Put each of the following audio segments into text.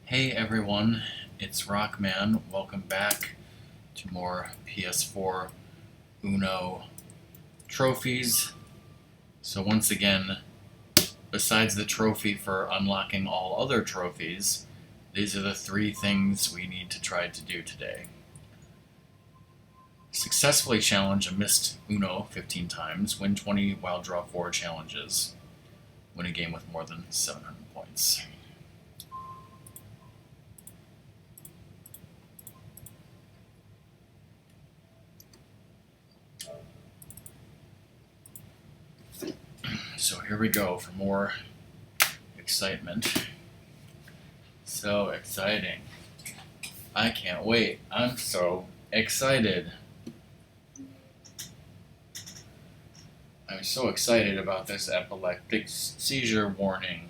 Hey everyone, it's Rockman. Welcome back to more PS4 Uno trophies. So once again, besides the trophy for unlocking all other trophies, these are the three things we need to try to do today. Successfully challenge a missed Uno 15 times, win 20 while draw 4 challenges, win a game with more than 700 points. So here we go for more excitement. So exciting. I can't wait. I'm so excited. I'm so excited about this epileptic seizure warning.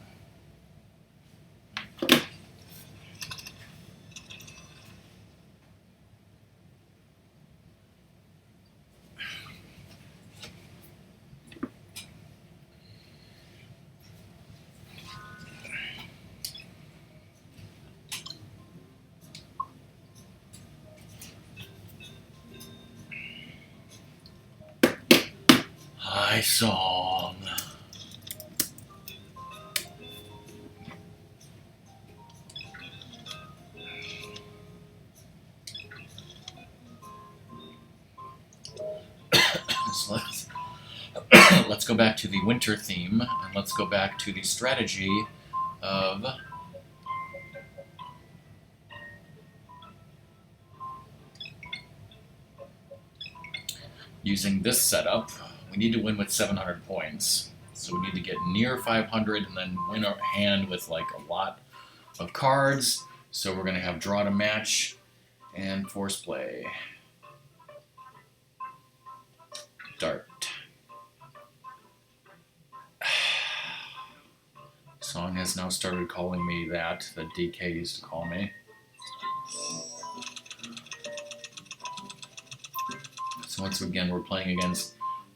Hi, song. So let's go back to the winter theme, and let's go back to the strategy of using this setup. We need to win with 700 points. So we need to get near 500 and then win our hand with like a lot of cards. So we're going to have draw to match and force play. Dart. Song has now started calling me that DK used to call me. So once again, we're playing against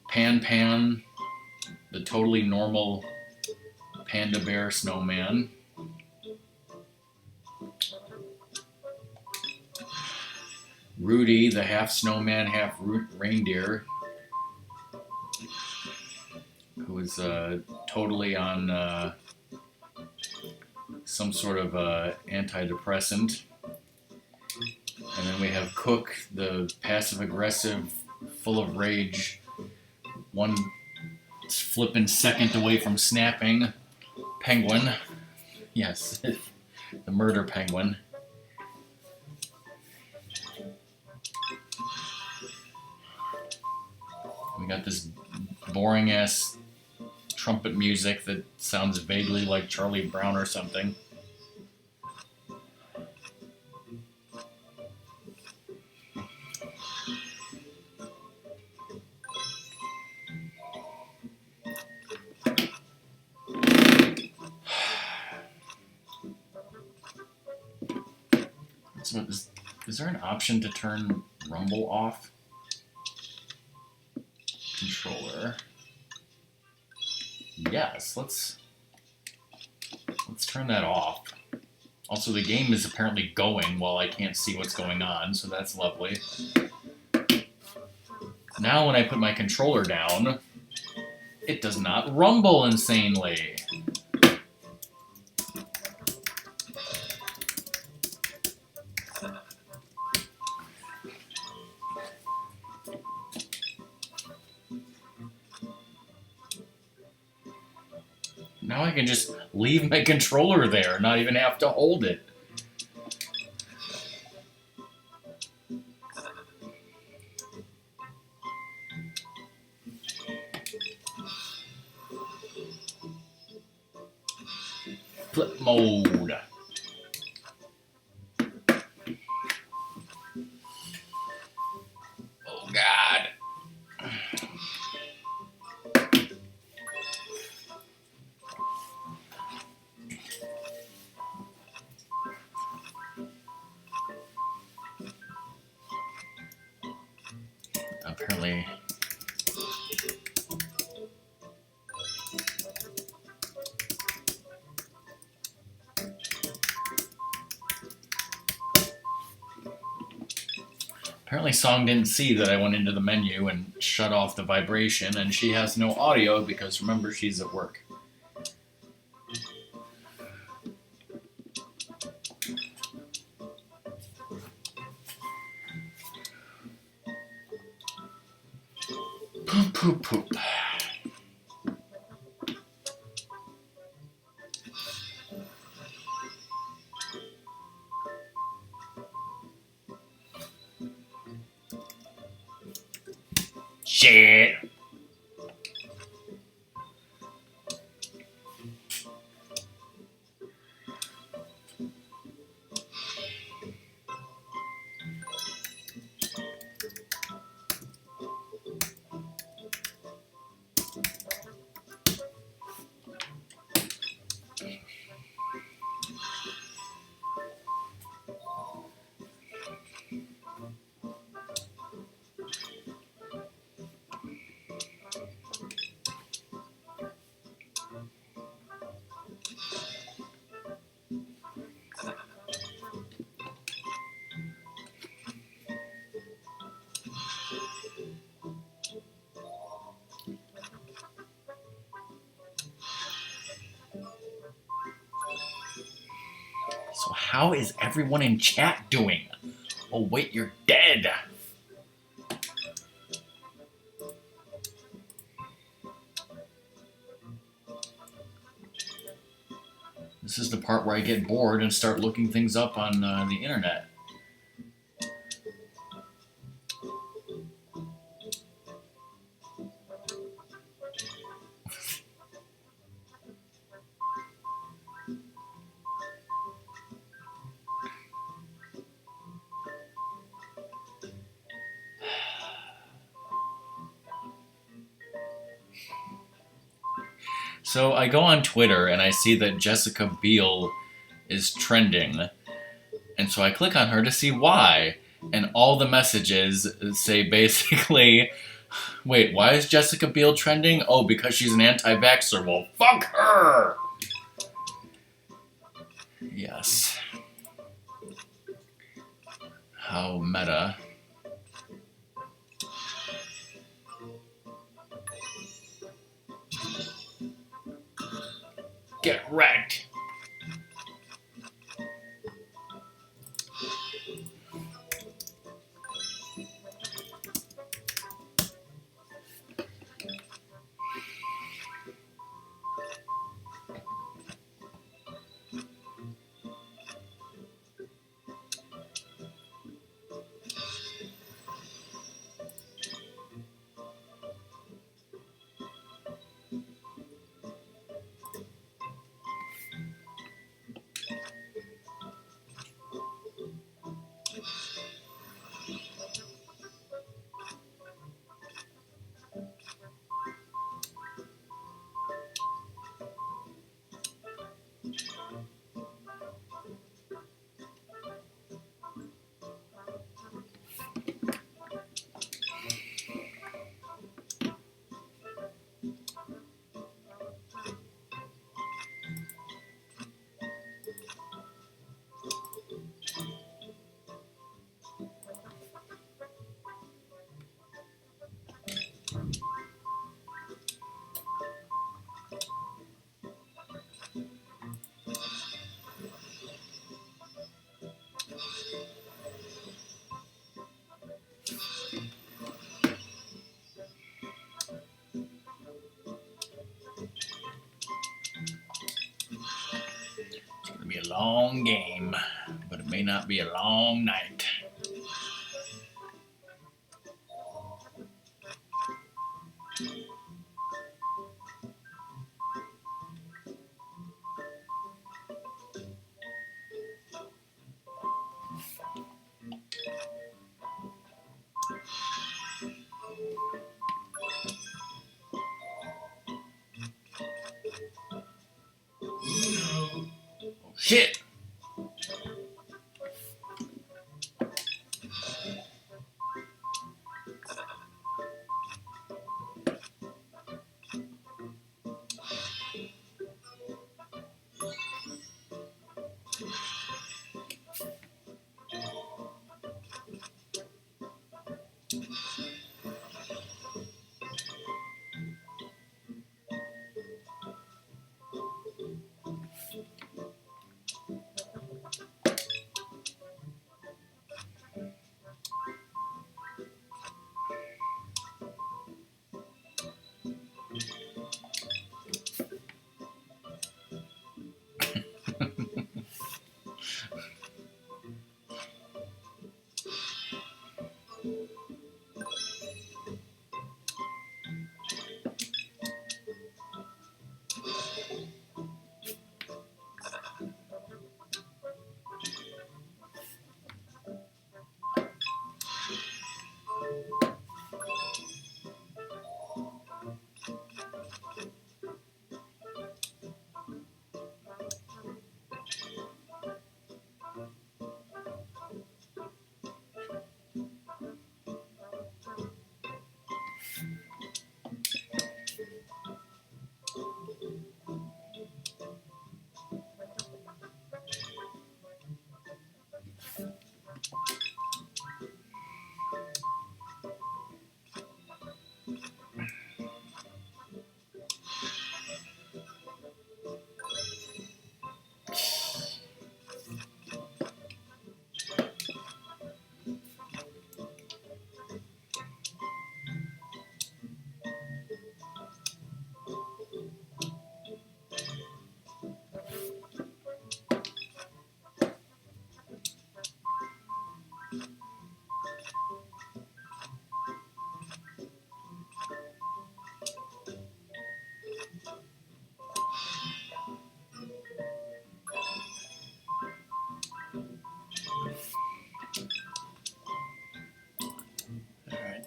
Pan, the totally normal panda bear snowman. Rudy, the half snowman, half reindeer, who is totally on some sort of antidepressant. And then we have Cook, the passive-aggressive, full of rage, one flipping second away from snapping penguin. Yes, the murder penguin. We got this boring-ass trumpet music that sounds vaguely like Charlie Brown or something. So is there an option to turn rumble off? Controller. Yes, let's turn that off. Also, the game is apparently going while I can't see what's going on, so that's lovely. Now when I put my controller down, it does not rumble insanely. Now I can just leave my controller there, not even have to hold it. Flip mode. Oh God. Apparently Apparently Song didn't see that I went into the menu and shut off the vibration, and she has no audio because, remember, she's at work. Poop, poop, poop. Shit. So how is everyone in chat doing? Oh wait, you're dead. This is the part where I get bored and start looking things up on the internet. So I go on Twitter and I see that Jessica Biel is trending. And so I click on her to see why. And all the messages say basically, wait, why is Jessica Biel trending? Oh, because she's an anti-vaxxer. Well, fuck her! Yes. How meta. Get wrecked! It's gonna be a long game, but it may not be a long night. Shit!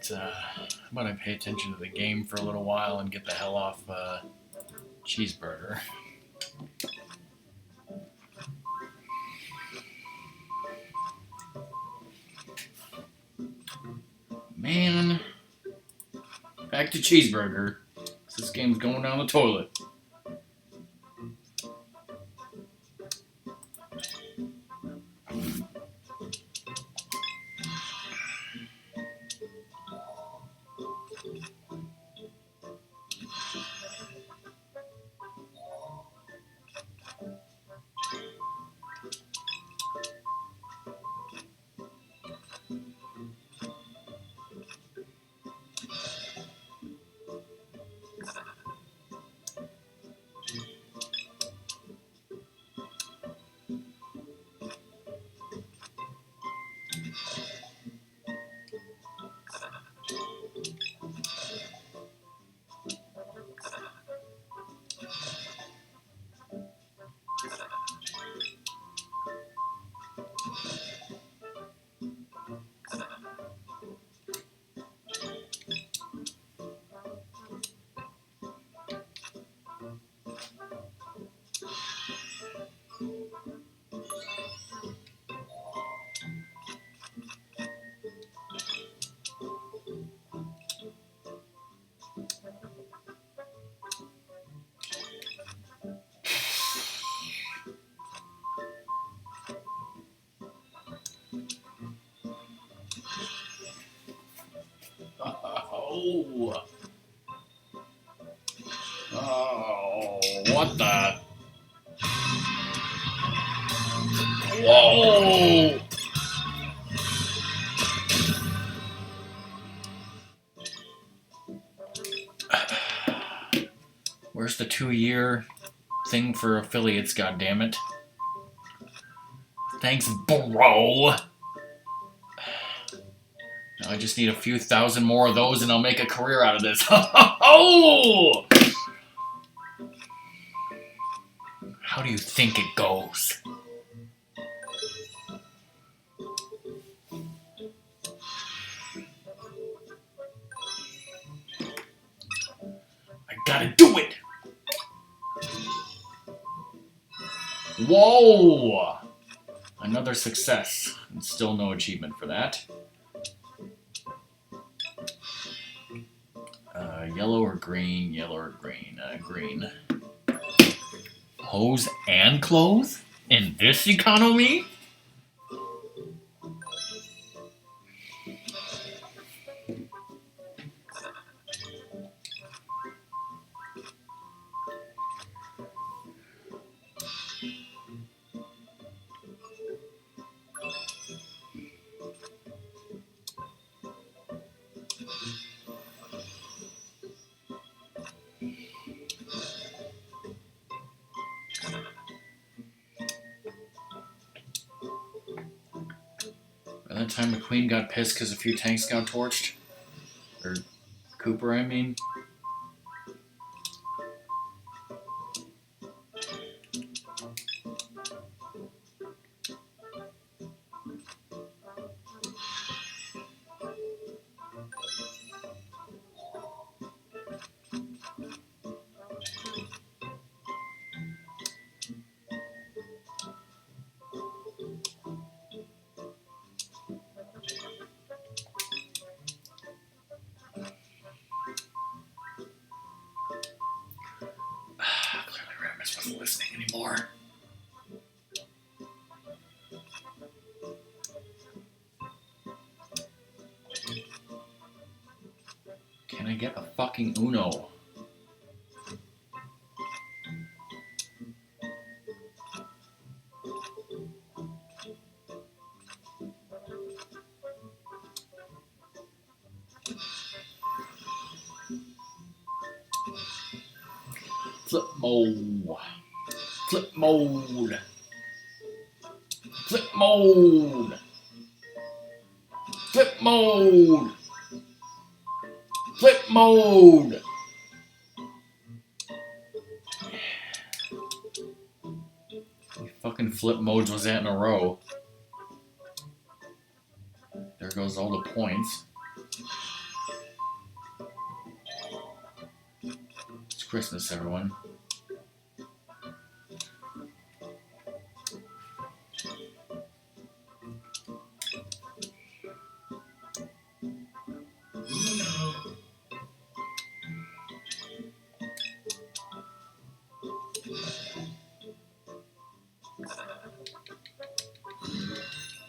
How about I pay attention to the game for a little while and get the hell off cheeseburger. Man, back to cheeseburger. This game's going down the toilet. Oh. Oh, what the? Whoa! Where's the 2-year thing for affiliates, goddammit? Thanks, bro! Now I just need a few thousand more of those and I'll make a career out of this. Oh! How do you think it goes? I gotta do it! Whoa! Another success. And still no achievement for that. Yellow or green? Yellow or green? Green. Hose and clothes? In this economy? By the time McQueen got pissed because a few tanks got torched. Or Cooper, I mean. Wasn't listening anymore. Can I get a fucking Uno? Flip mode. Flip mode. Flip mode. Flip mode. Flip mode. How many fucking flip modes was that in a row? There goes all the points. Christmas, everyone.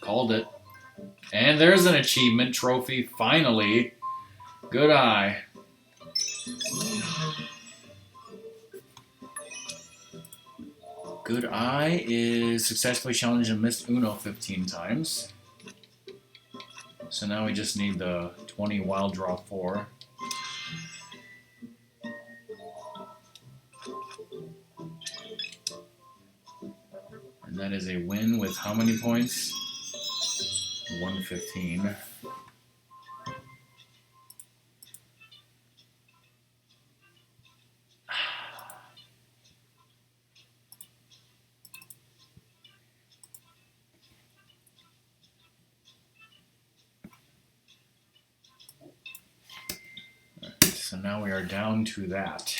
Called it. And there's an achievement trophy, finally. Good eye. Good eye is successfully challenged and missed Uno 15 times. So now we just need the 20 wild draw 4. And that is a win with how many points? 115. So now we are down to that.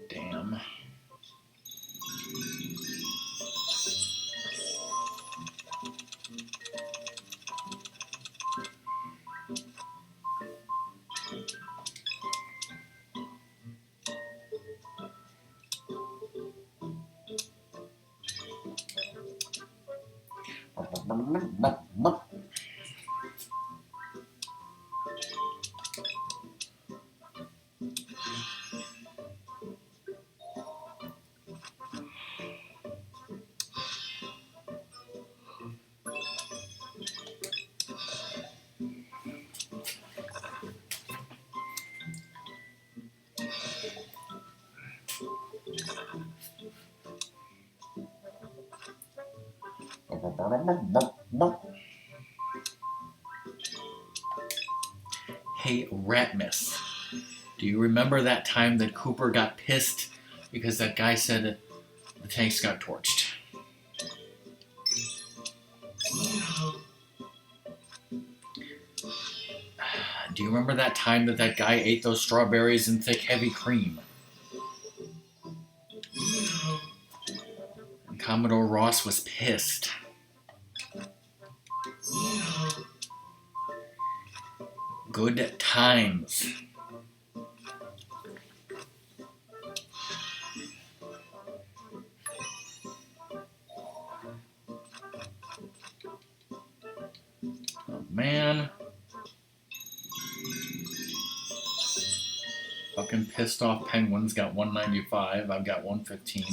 Damn. Hey, Ratmus, do you remember that time that Cooper got pissed because that guy said the tanks got torched? Do you remember that time that that guy ate those strawberries in thick, heavy cream? And Commodore Ross was pissed. Good times. Oh, man. Fucking pissed off Penguins got 195. I've got 115.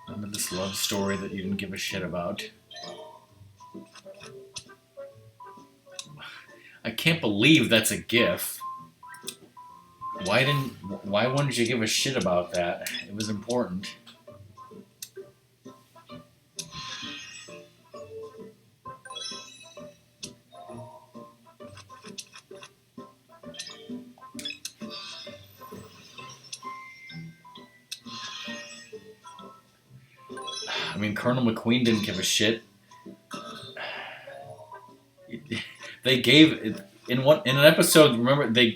Remember this love story that you didn't give a shit about? I can't believe that's a GIF. Why wouldn't you give a shit about that? It was important. I mean, Colonel McQueen didn't give a shit. They gave in an episode. Remember, they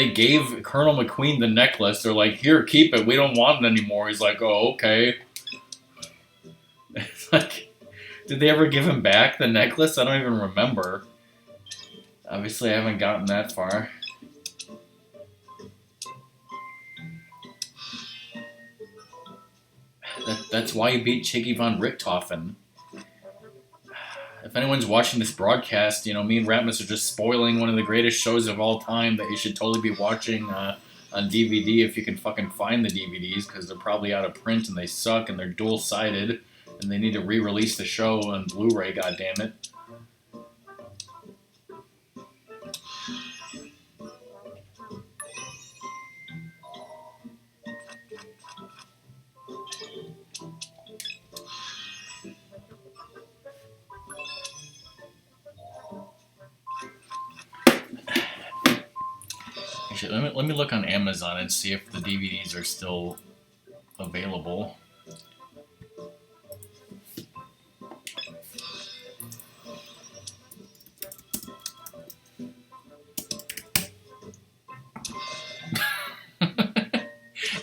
gave Colonel McQueen the necklace. They're like, "Here, keep it. We don't want it anymore." He's like, "Oh, okay." It's like, did they ever give him back the necklace? I don't even remember. Obviously, I haven't gotten that far. That's why he beat Chicky von Richthofen. If anyone's watching this broadcast, you know, me and Ratmus are just spoiling one of the greatest shows of all time that you should totally be watching on DVD if you can fucking find the DVDs, because they're probably out of print and they suck and they're dual-sided and they need to re-release the show on Blu-ray, goddammit. Actually, let me look on Amazon and see if the DVDs are still available.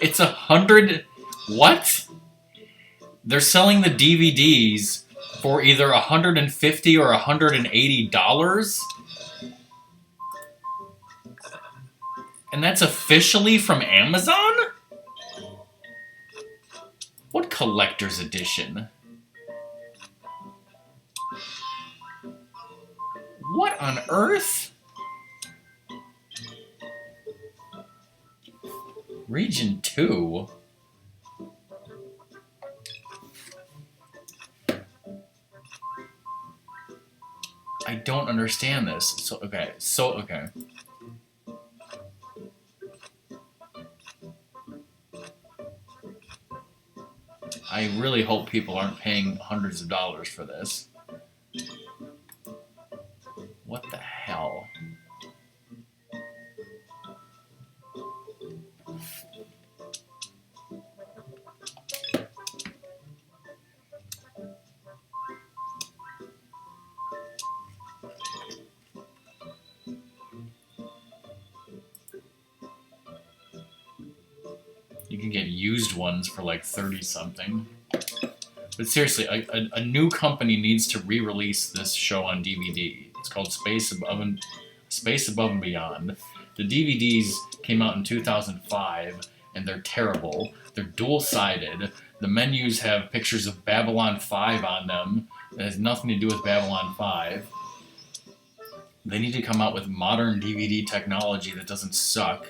It's 100. What? They're selling the DVDs for either $150 or $180, and that's officially from Amazon? What collector's edition? What on earth? Region 2? I don't understand this. So, okay. I really hope people aren't paying hundreds of dollars for this. What the hell? You can get used ones for like 30 something. But seriously, a new company needs to re-release this show on DVD. It's called Space Above and Beyond. The DVDs came out in 2005, and they're terrible. They're dual-sided. The menus have pictures of Babylon 5 on them. It has nothing to do with Babylon 5. They need to come out with modern DVD technology that doesn't suck.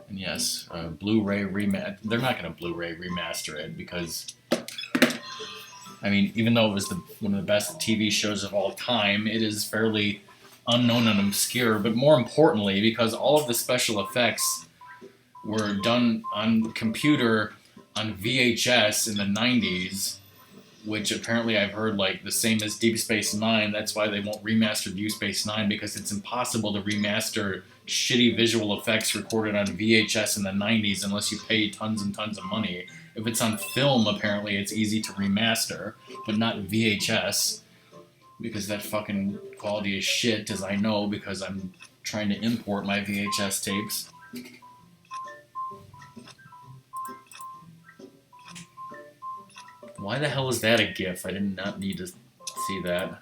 And yes, Blu-ray remaster. They're not going to Blu-ray remaster it because, I mean, even though it was one of the best TV shows of all time, it is fairly unknown and obscure. But more importantly, because all of the special effects were done on computer on VHS in the 90s, which apparently I've heard like the same as Deep Space Nine. That's why they won't remaster Deep Space Nine, because it's impossible to remaster shitty visual effects recorded on VHS in the 90s unless you pay tons and tons of money. If it's on film, apparently it's easy to remaster, but not VHS, because that fucking quality is shit, as I know, because I'm trying to import my VHS tapes. Why the hell is that a GIF? I did not need to see that.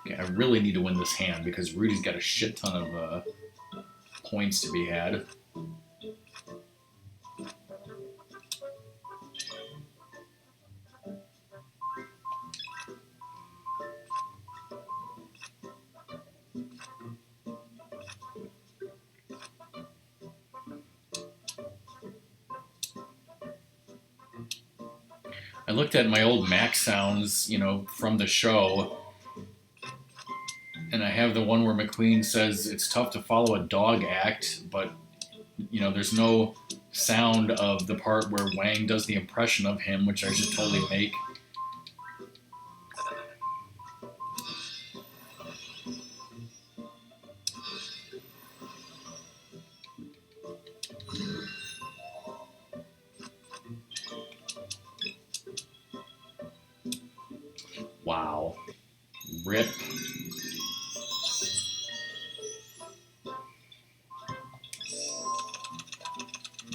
Okay, I really need to win this hand because Rudy's got a shit ton of points to be had. I looked at my old Mac sounds, you know, from the show, and I have the one where McQueen says it's tough to follow a dog act, but you know, there's no sound of the part where Wang does the impression of him, which I should totally make. Wow. Rip.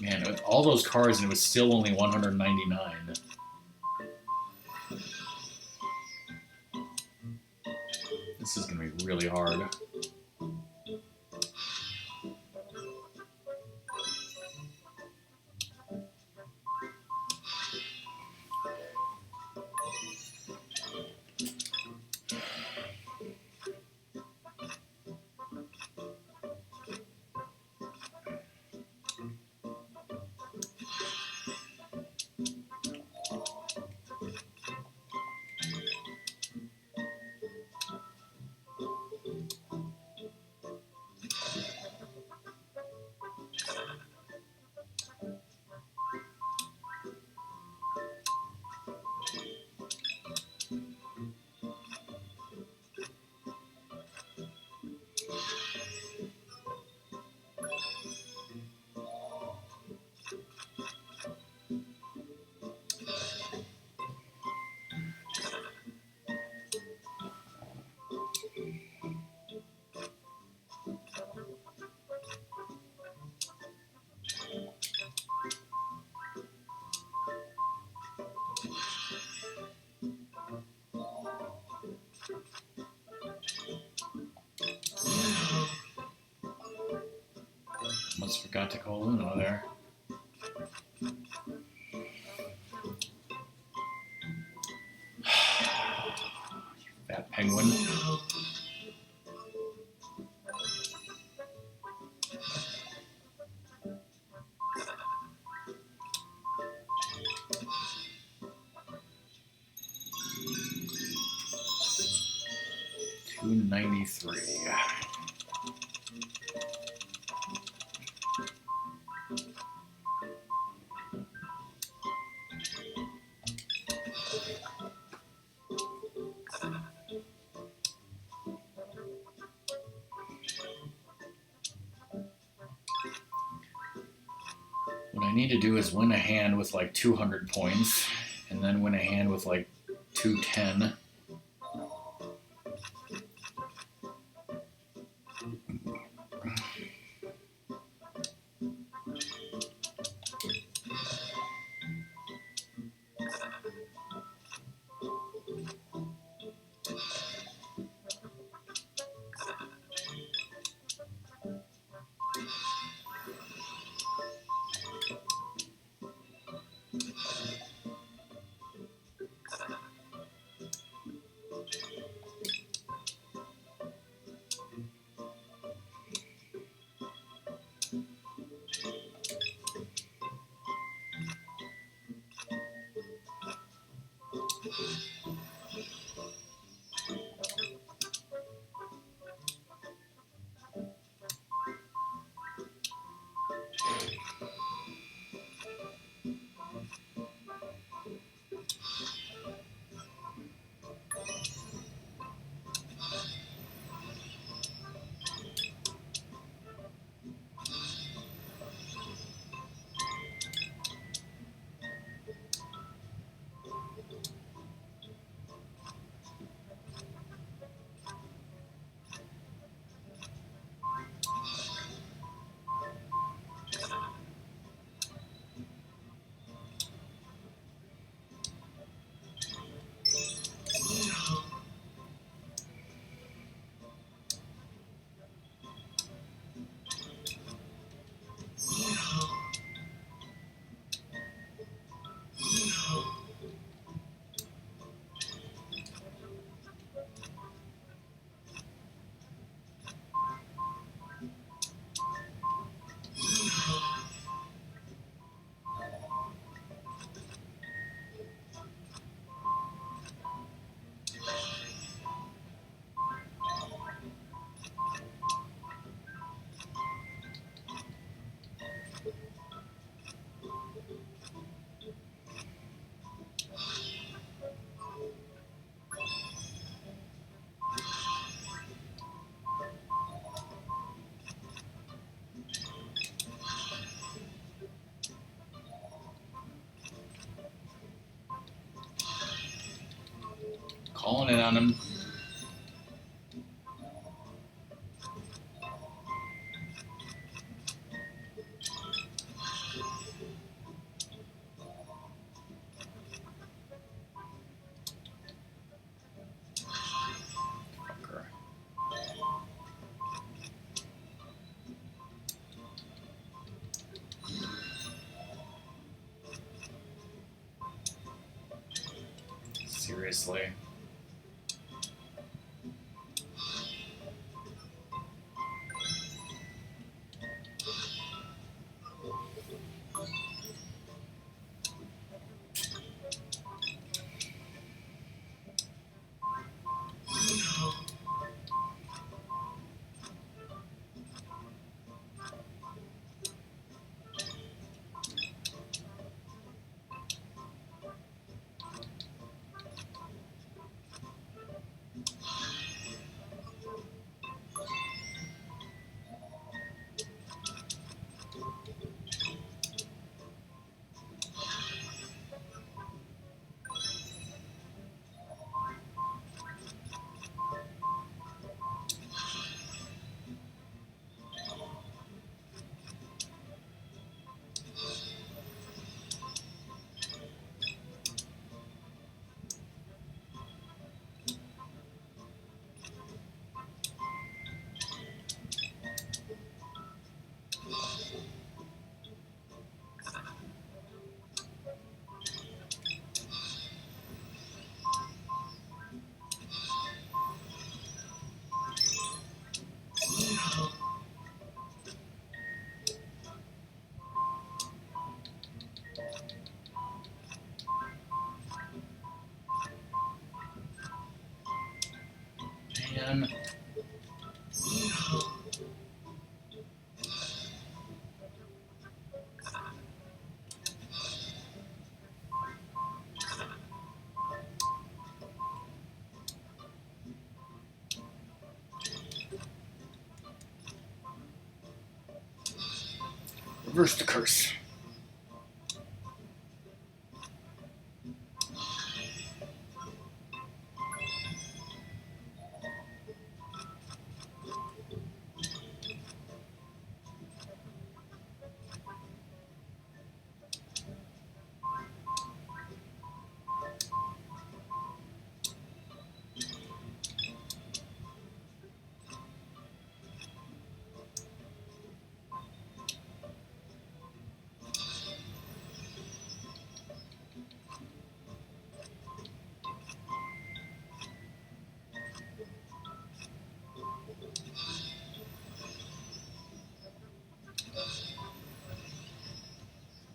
Man, with all those cards, and it was still only 199. This is going to be really hard. Almost forgot to call Uno there. Fat penguin. $293. What I need to do is win a hand with like 200 points, and then win a hand with like 210. on him. Seriously. Man. Reverse the curse.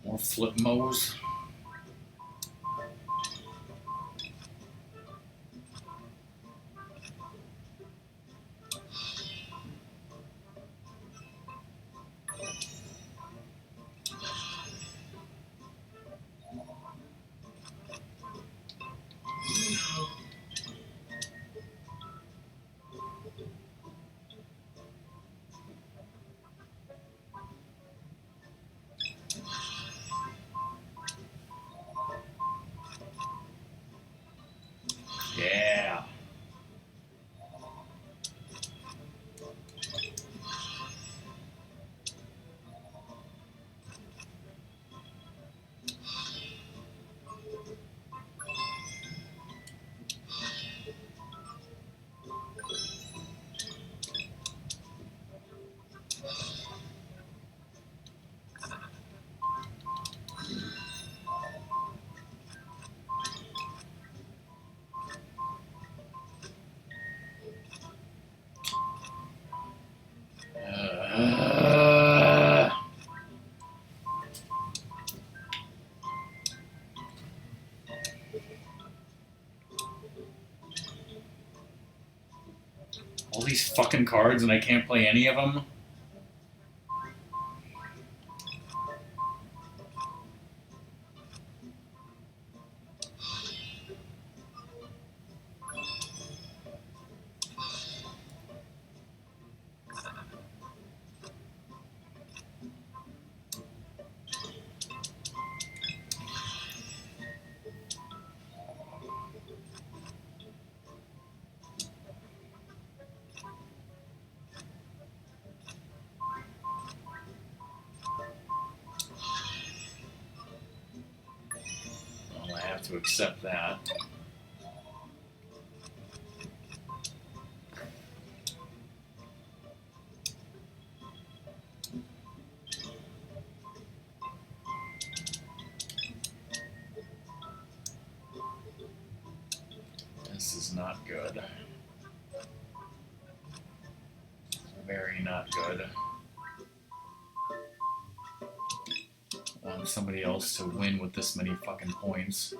More flip mows. Yeah. All these fucking cards and I can't play any of them? have to accept that. This is not good. Very not good. I want somebody else to win with this many fucking points.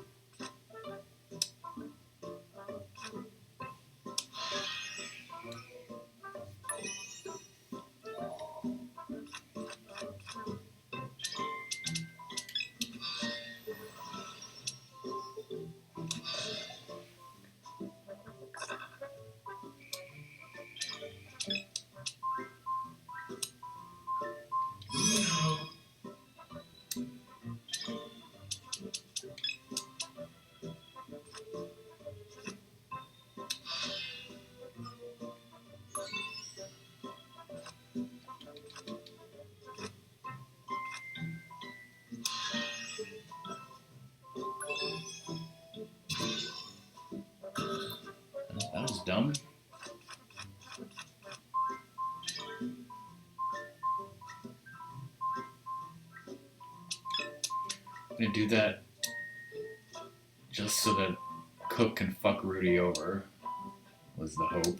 That was dumb. I'm gonna do that just so that Cook can fuck Rudy over, was the hope.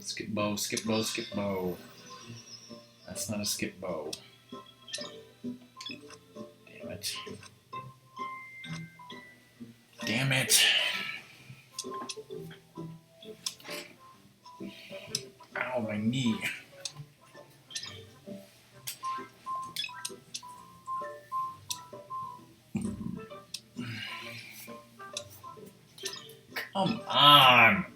Skip bow, skip bow, skip bow. That's not a skip bow. Damn it. Damn it. Ow, my knee. Come on.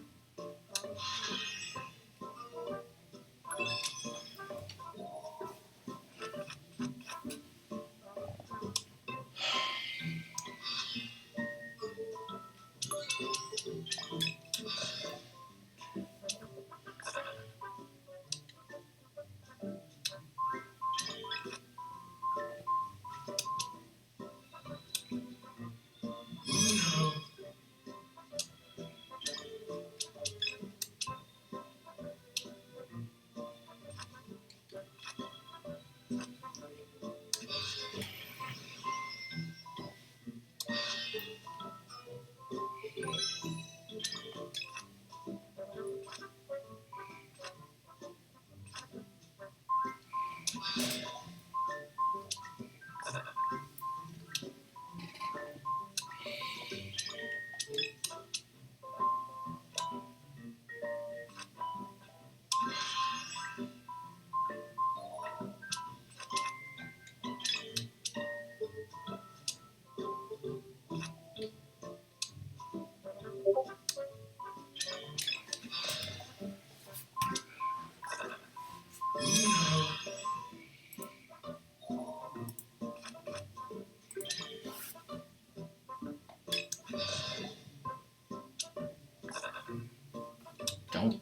Don't.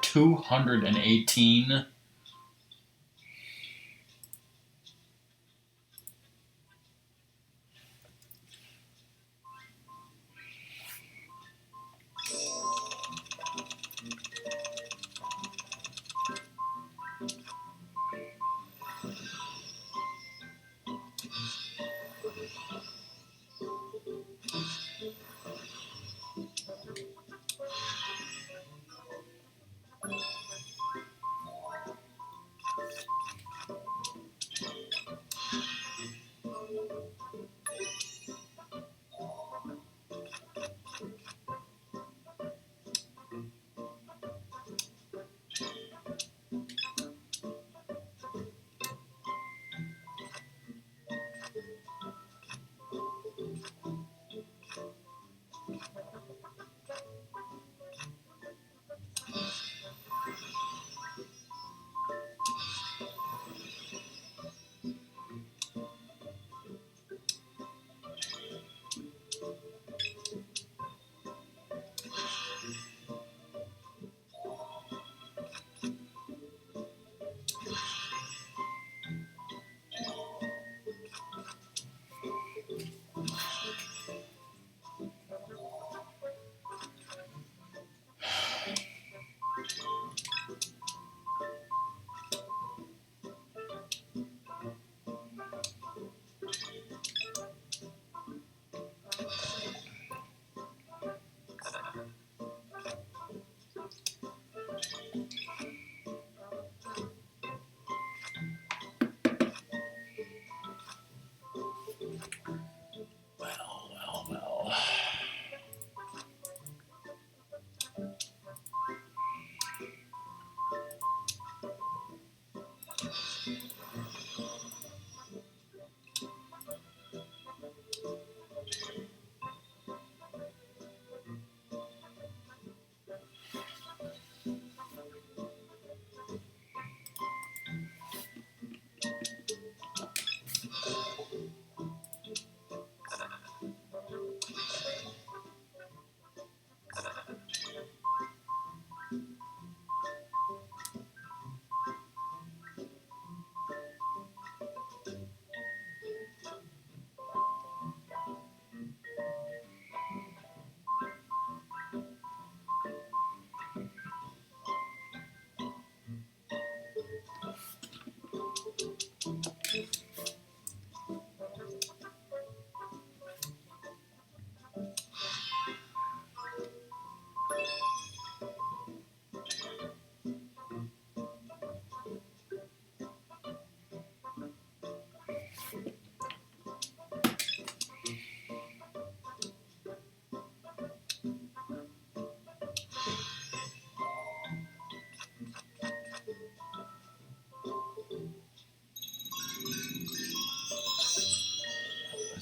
218.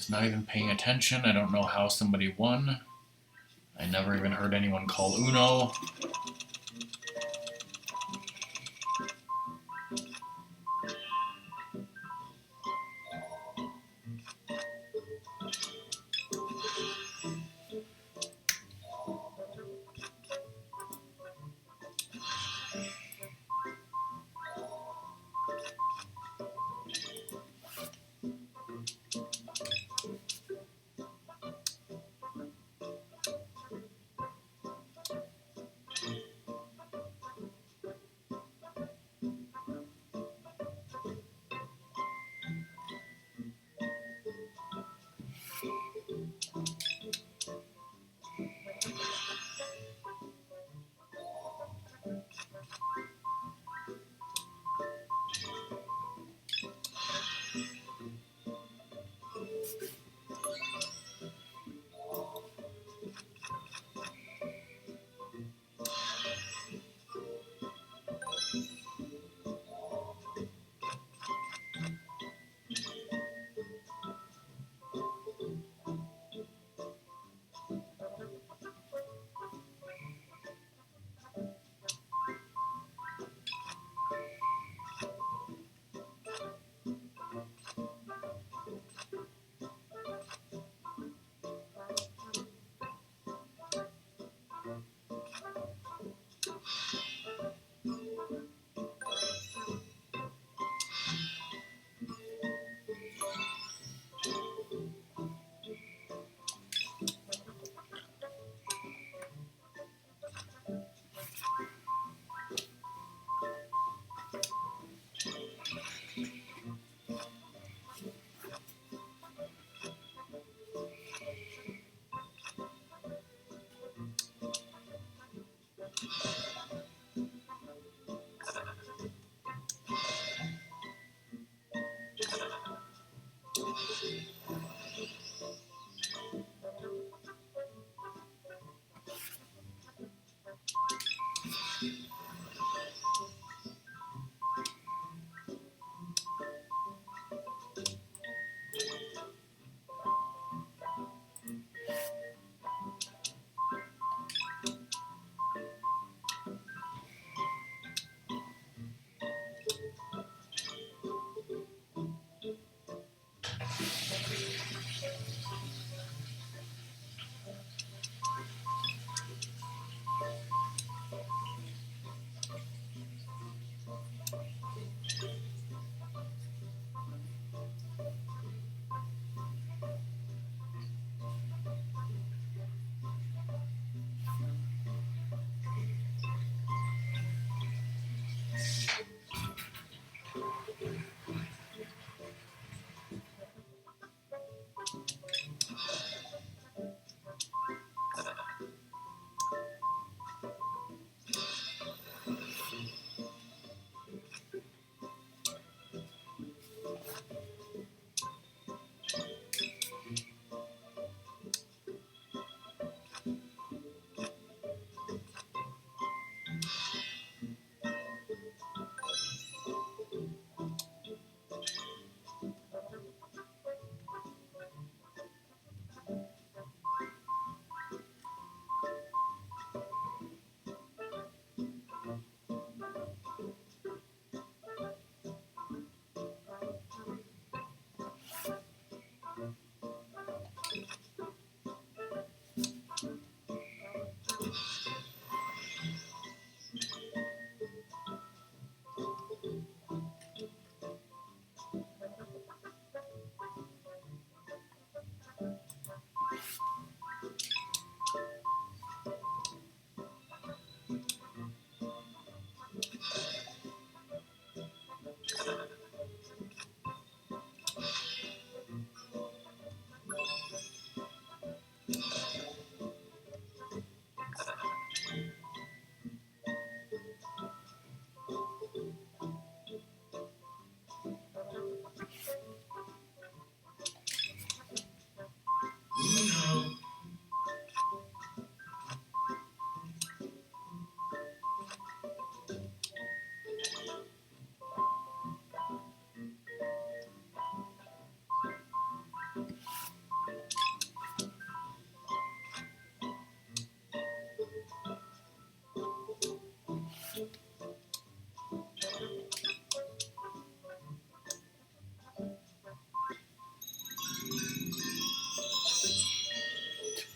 was not even paying attention. I don't know how somebody won. I never even heard anyone call Uno.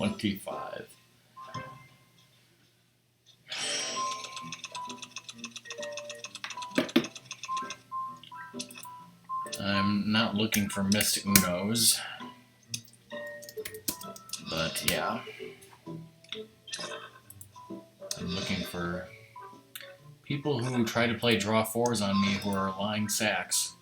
25. I'm not looking for missed Unos, but yeah. I'm looking for people who try to play draw fours on me who are lying sacks.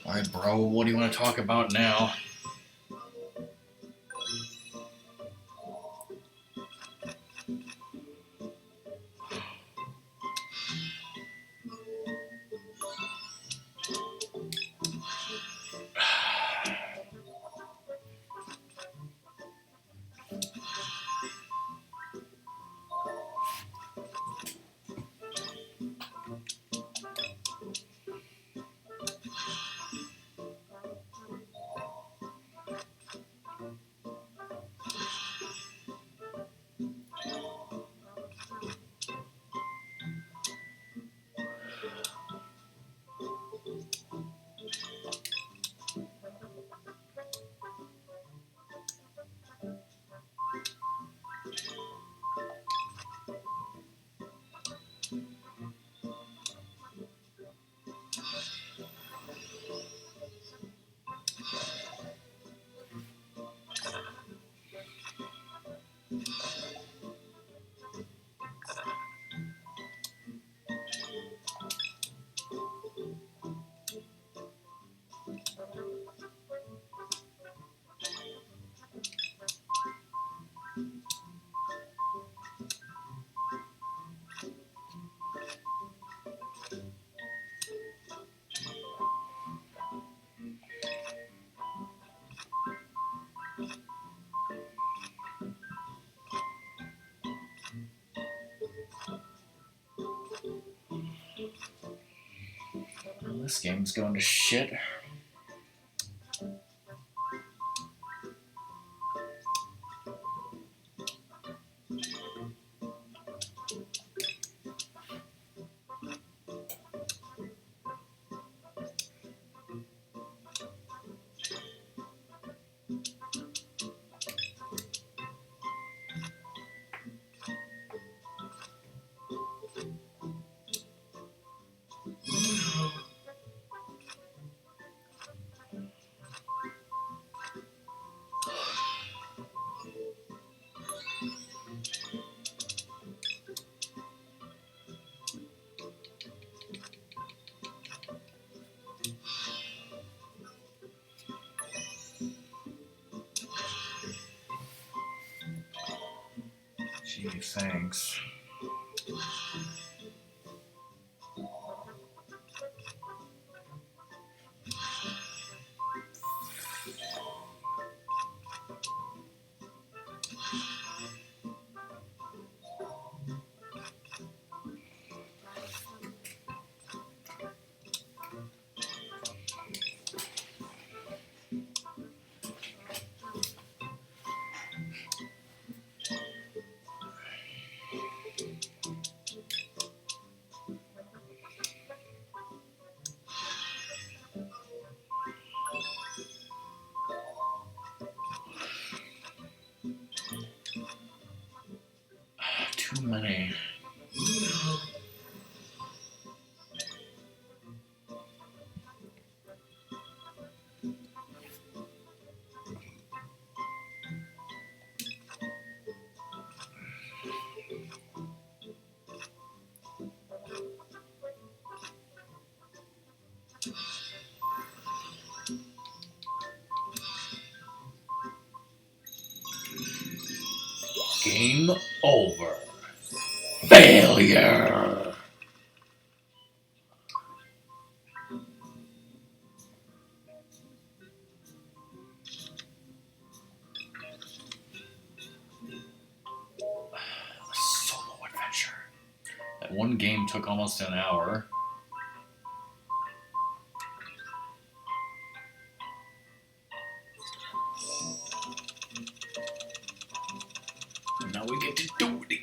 Alright, bro, what do you want to talk about now? Well, this game's going to shit. Gee, thanks. Too many. Game over. Failure. one game took almost an hour. And now we get to do it again.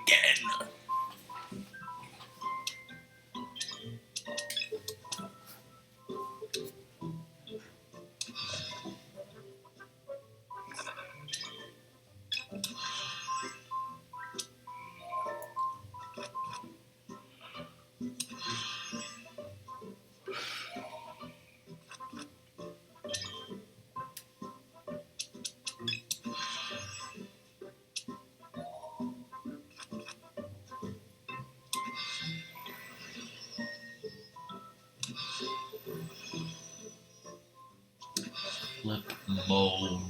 Flip mode.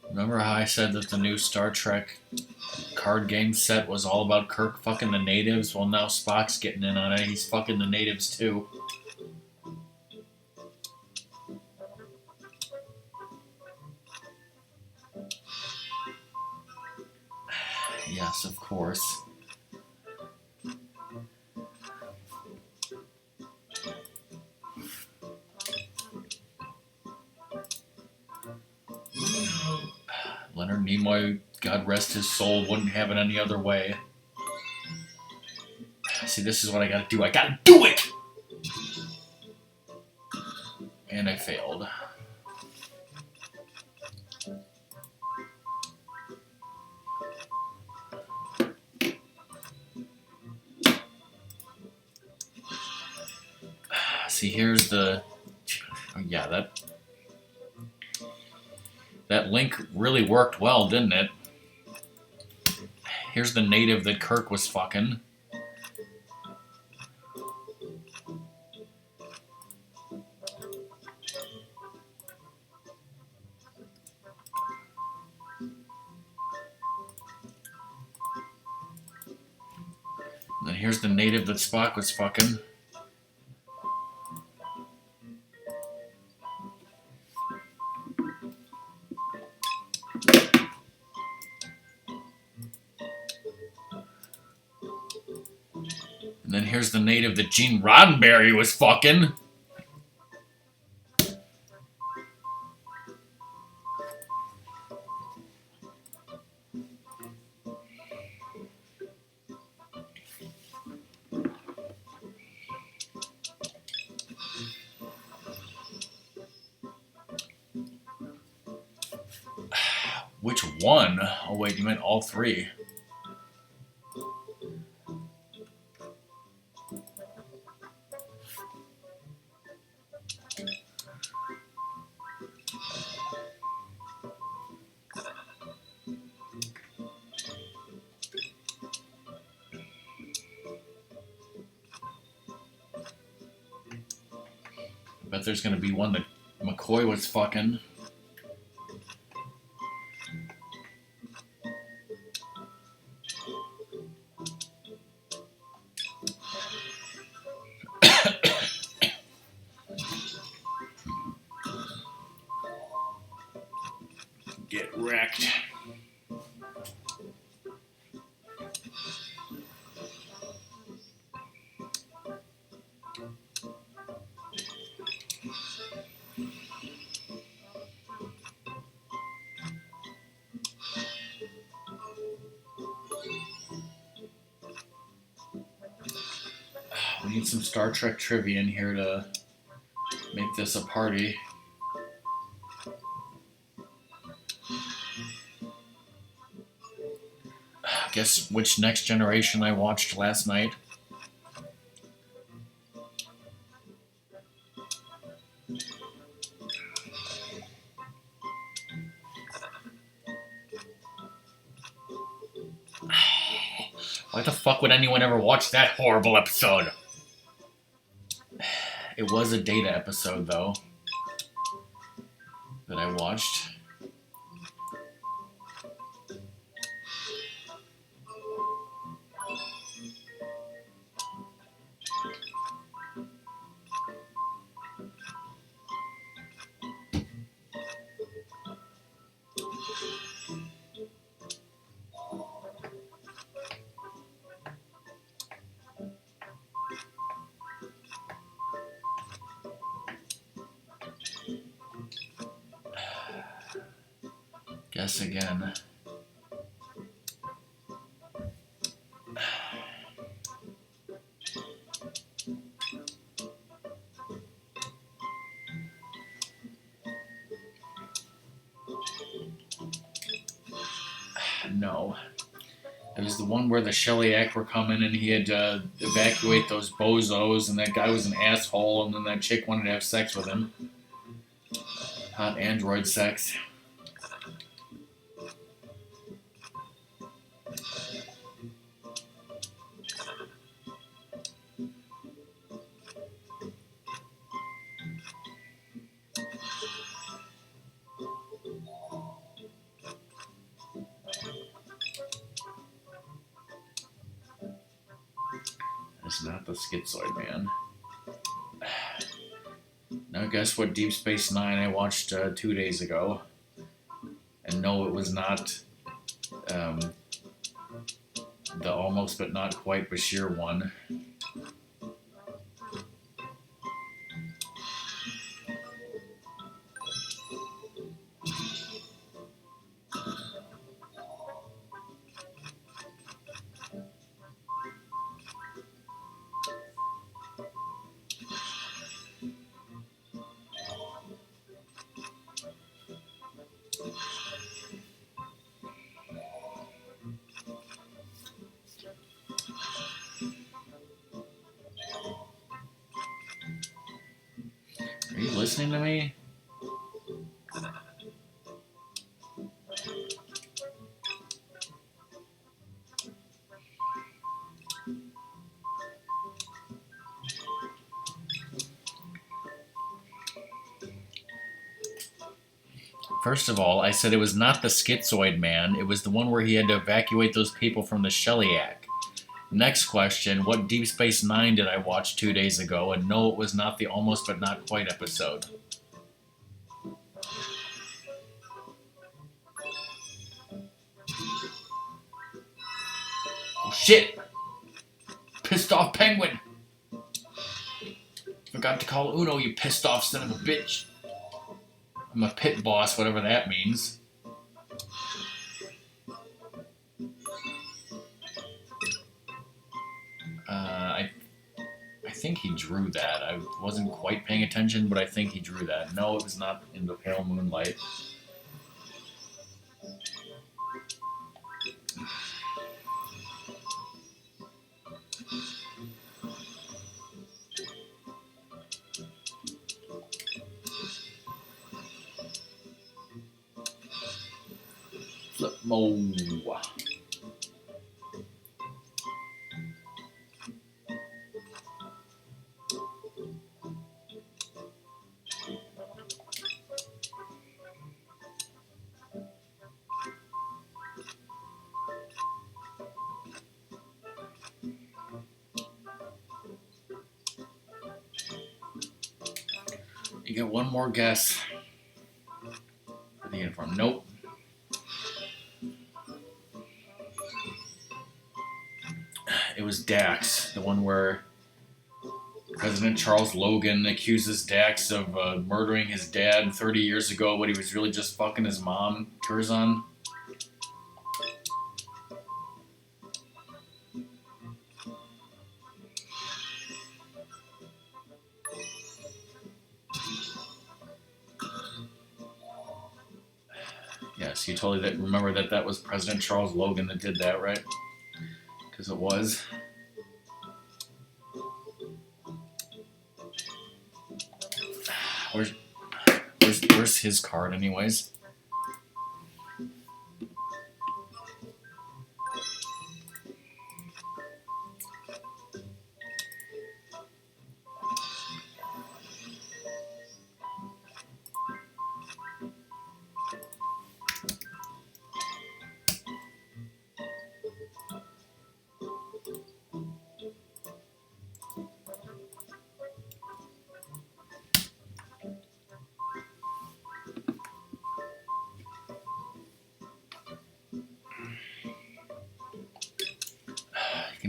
Remember how I said that the new Star Trek card game set was all about Kirk fucking the natives? Well, now Spock's getting in on it. He's fucking the natives too. Yes, of course. Leonard Nimoy, God rest his soul, wouldn't have it any other way. See, this is what I gotta do. I gotta do it! And I failed. See, here's the... Oh, yeah, that link really worked well, didn't it? Here's the native that Kirk was fucking. And then here's the native that Spock was fucking. And then here's the native that Gene Roddenberry was fucking. Which one? Oh wait, you meant all three. I bet there's gonna be one that McCoy was fucking. Get wrecked. We need some Star Trek trivia in here to make this a party. Guess which Next Generation I watched last night. Why the fuck would anyone ever watch that horrible episode? It was a Data episode, though, that I watched. Guess again. No. It was the one where the Shellyak were coming and he had to evacuate those bozos, and that guy was an asshole, and then that chick wanted to have sex with him. Hot android sex. It's not the Schizoid Man. Now guess what Deep Space Nine I watched 2 days ago. And no, it was not the almost but not quite Bashir one. Are you listening to me? First of all, I said it was not the Schizoid Man. It was the one where he had to evacuate those people from the Shellyak. Next question, what Deep Space Nine did I watch 2 days ago? And no, it was not the almost but not quite episode. Oh shit! Pissed off penguin! Forgot to call Uno, you pissed off son of a bitch. I'm a pit boss, whatever that means. I think he drew that. I wasn't quite paying attention, but I think he drew that. No, it was not in the pale moonlight. Flip mo. You get one more guess for the uniform. Nope. It was Dax, the one where President Charles Logan accuses Dax of murdering his dad 30 years ago, but he was really just fucking his mom, Curzon. Yes, you totally remember that was President Charles Logan that did that, right? Because it was. Where's his card, anyways?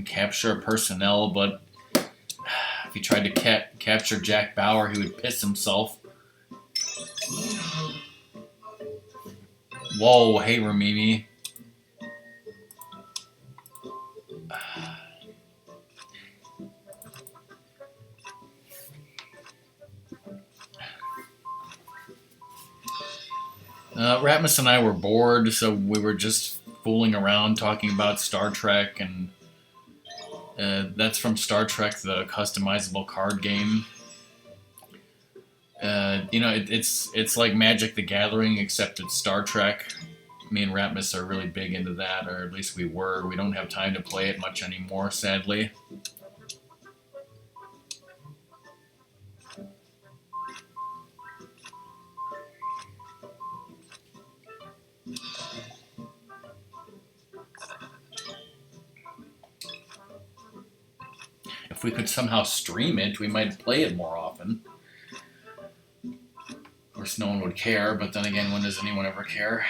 Capture personnel, but if he tried to capture Jack Bauer, he would piss himself. Whoa, hey Ramimi. Ratmus and I were bored, so we were just fooling around talking about Star Trek, and that's from Star Trek, the customizable card game. You know, it's like Magic the Gathering, except it's Star Trek. Me and Ratmus are really big into that, or at least we were. We don't have time to play it much anymore, sadly. If we could somehow stream it, we might play it more often. Of course, no one would care, but then again, when does anyone ever care?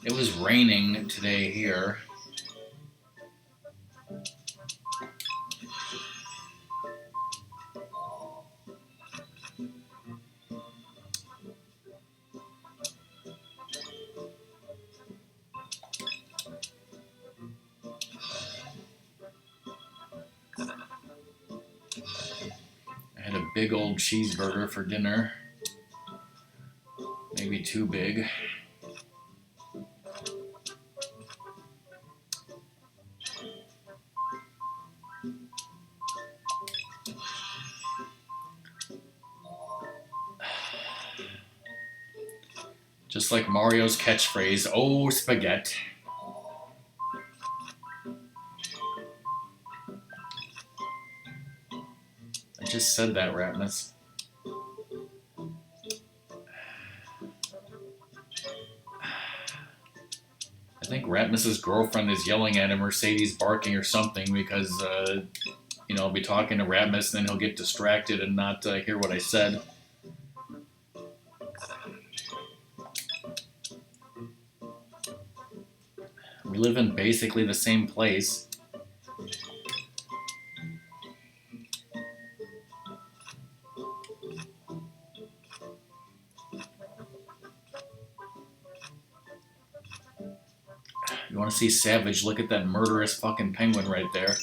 It was raining today here. I had a big old cheeseburger for dinner. Maybe too big. Just like Mario's catchphrase, oh, spaghetti. I just said that, Ratmus. I think Ratmus's girlfriend is yelling at him, Mercedes barking or something, because, you know, I'll be talking to Ratmus and then he'll get distracted and not hear what I said. We live in basically the same place. You want to see Savage? Look at that murderous fucking penguin right there.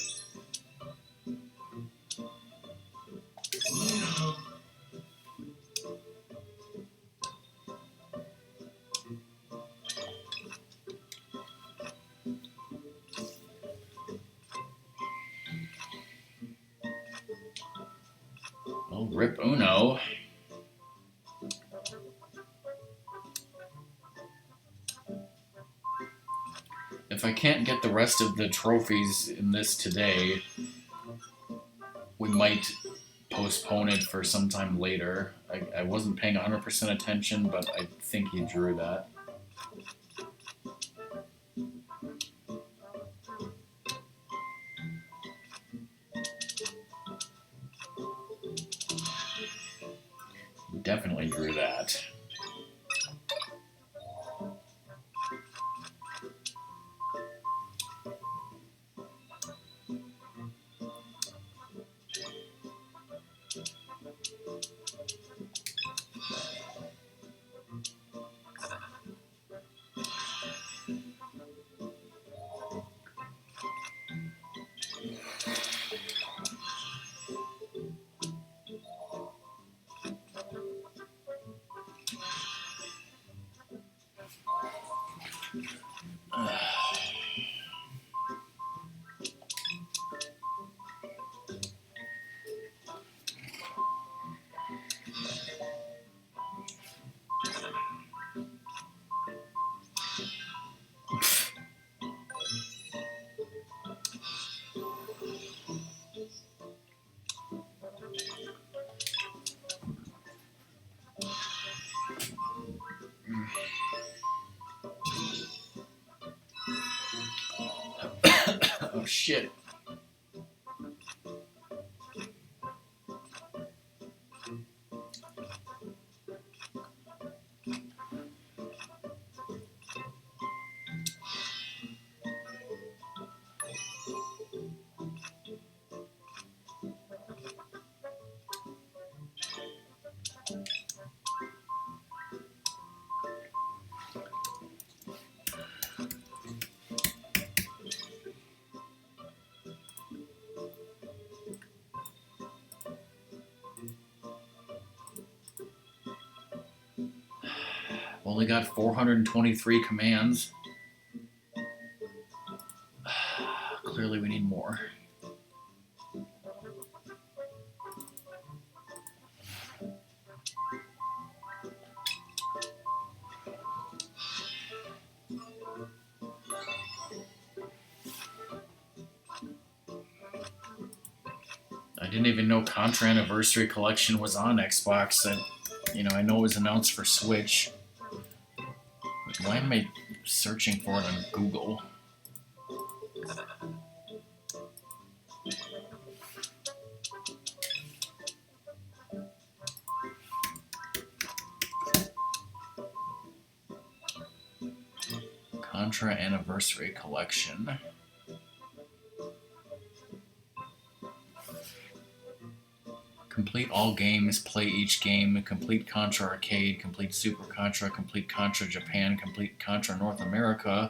Oh, rip Uno. If I can't get the rest of the trophies in this today, we might postpone it for sometime later. I wasn't paying 100% attention, but I think he drew that. He definitely drew that. Oh shit. Only got 423 commands. Clearly we need more. I didn't even know Contra Anniversary Collection was on Xbox. I know it was announced for Switch. Why am I searching for it on Google? Contra Anniversary Collection. Complete all games, play each game, complete Contra Arcade, complete Super Contra, complete Contra Japan, complete Contra North America,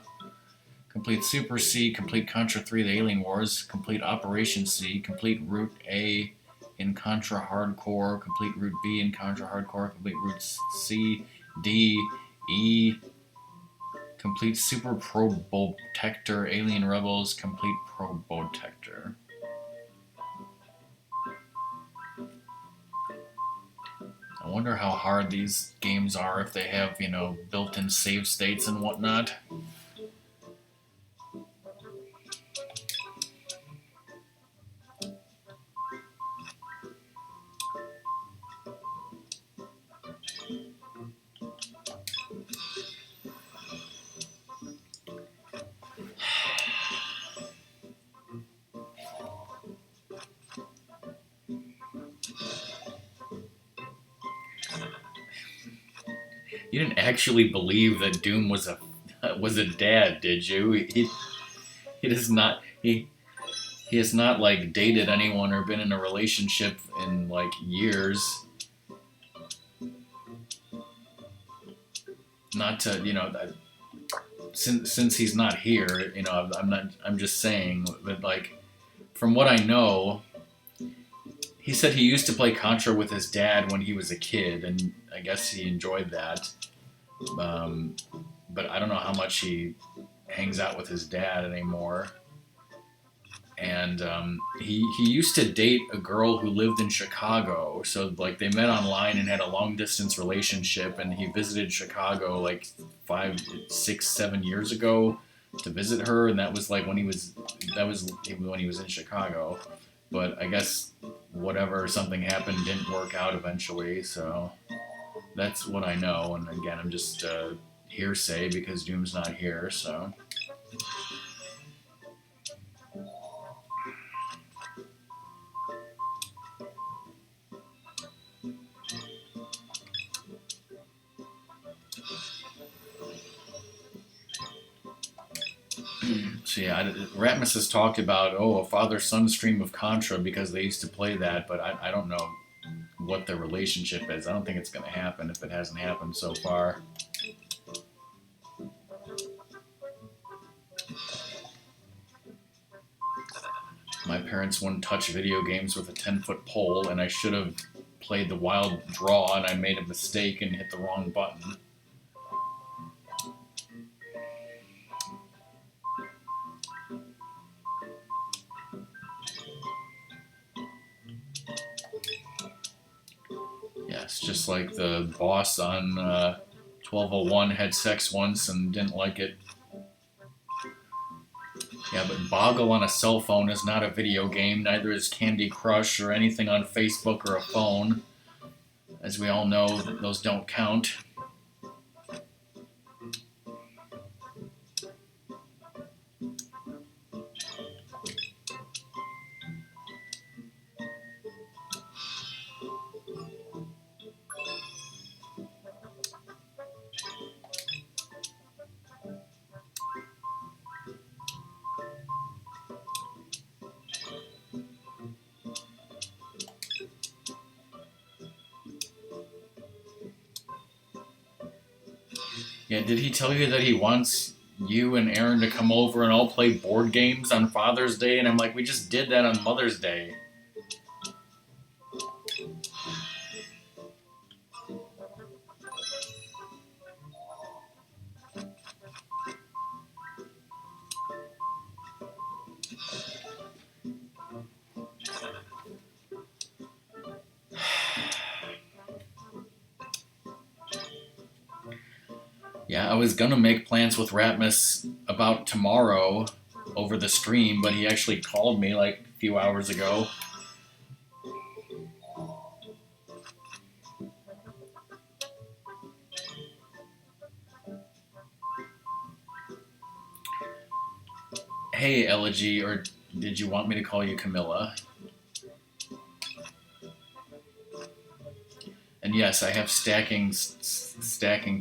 complete Super C, complete Contra 3 The Alien Wars, complete Operation C, complete Route A in Contra Hardcore, complete Route B in Contra Hardcore, complete Route C, D, E, complete Super Probotector, Alien Rebels, complete Probotector. I wonder how hard these games are if they have, built-in save states and whatnot. You didn't actually believe that Doom was a dad, did you? He does not he has not like dated anyone or been in a relationship in like years. Not to since he's not here, I'm just saying that like from what I know, he said he used to play Contra with his dad when he was a kid, and I guess he enjoyed that. But I don't know how much he hangs out with his dad anymore. And he used to date a girl who lived in Chicago. So like they met online and had a long distance relationship, and he visited Chicago like 5, 6, 7 years ago to visit her, and that was when he was in Chicago. But I guess something happened, didn't work out eventually, so that's what I know. And again, I'm just hearsay because Doom's not here, so. So yeah, Ratmus has talked about a father-son stream of Contra because they used to play that, but I don't know what their relationship is. I don't think it's going to happen if it hasn't happened so far. My parents wouldn't touch video games with a 10-foot pole, and I should have played the wild draw, and I made a mistake and hit the wrong button. Yes, just like the boss on 1201 had sex once and didn't like it. Yeah, but Boggle on a cell phone is not a video game, neither is Candy Crush or anything on Facebook or a phone. As we all know, those don't count. Yeah, did he tell you that he wants you and Aaron to come over and all play board games on Father's Day? And I'm like, we just did that on Mother's Day. Yeah, I was gonna make plans with Ratmus about tomorrow over the stream, but he actually called me like a few hours ago. Hey, Elegy, or did you want me to call you Camilla? And yes, I have stacking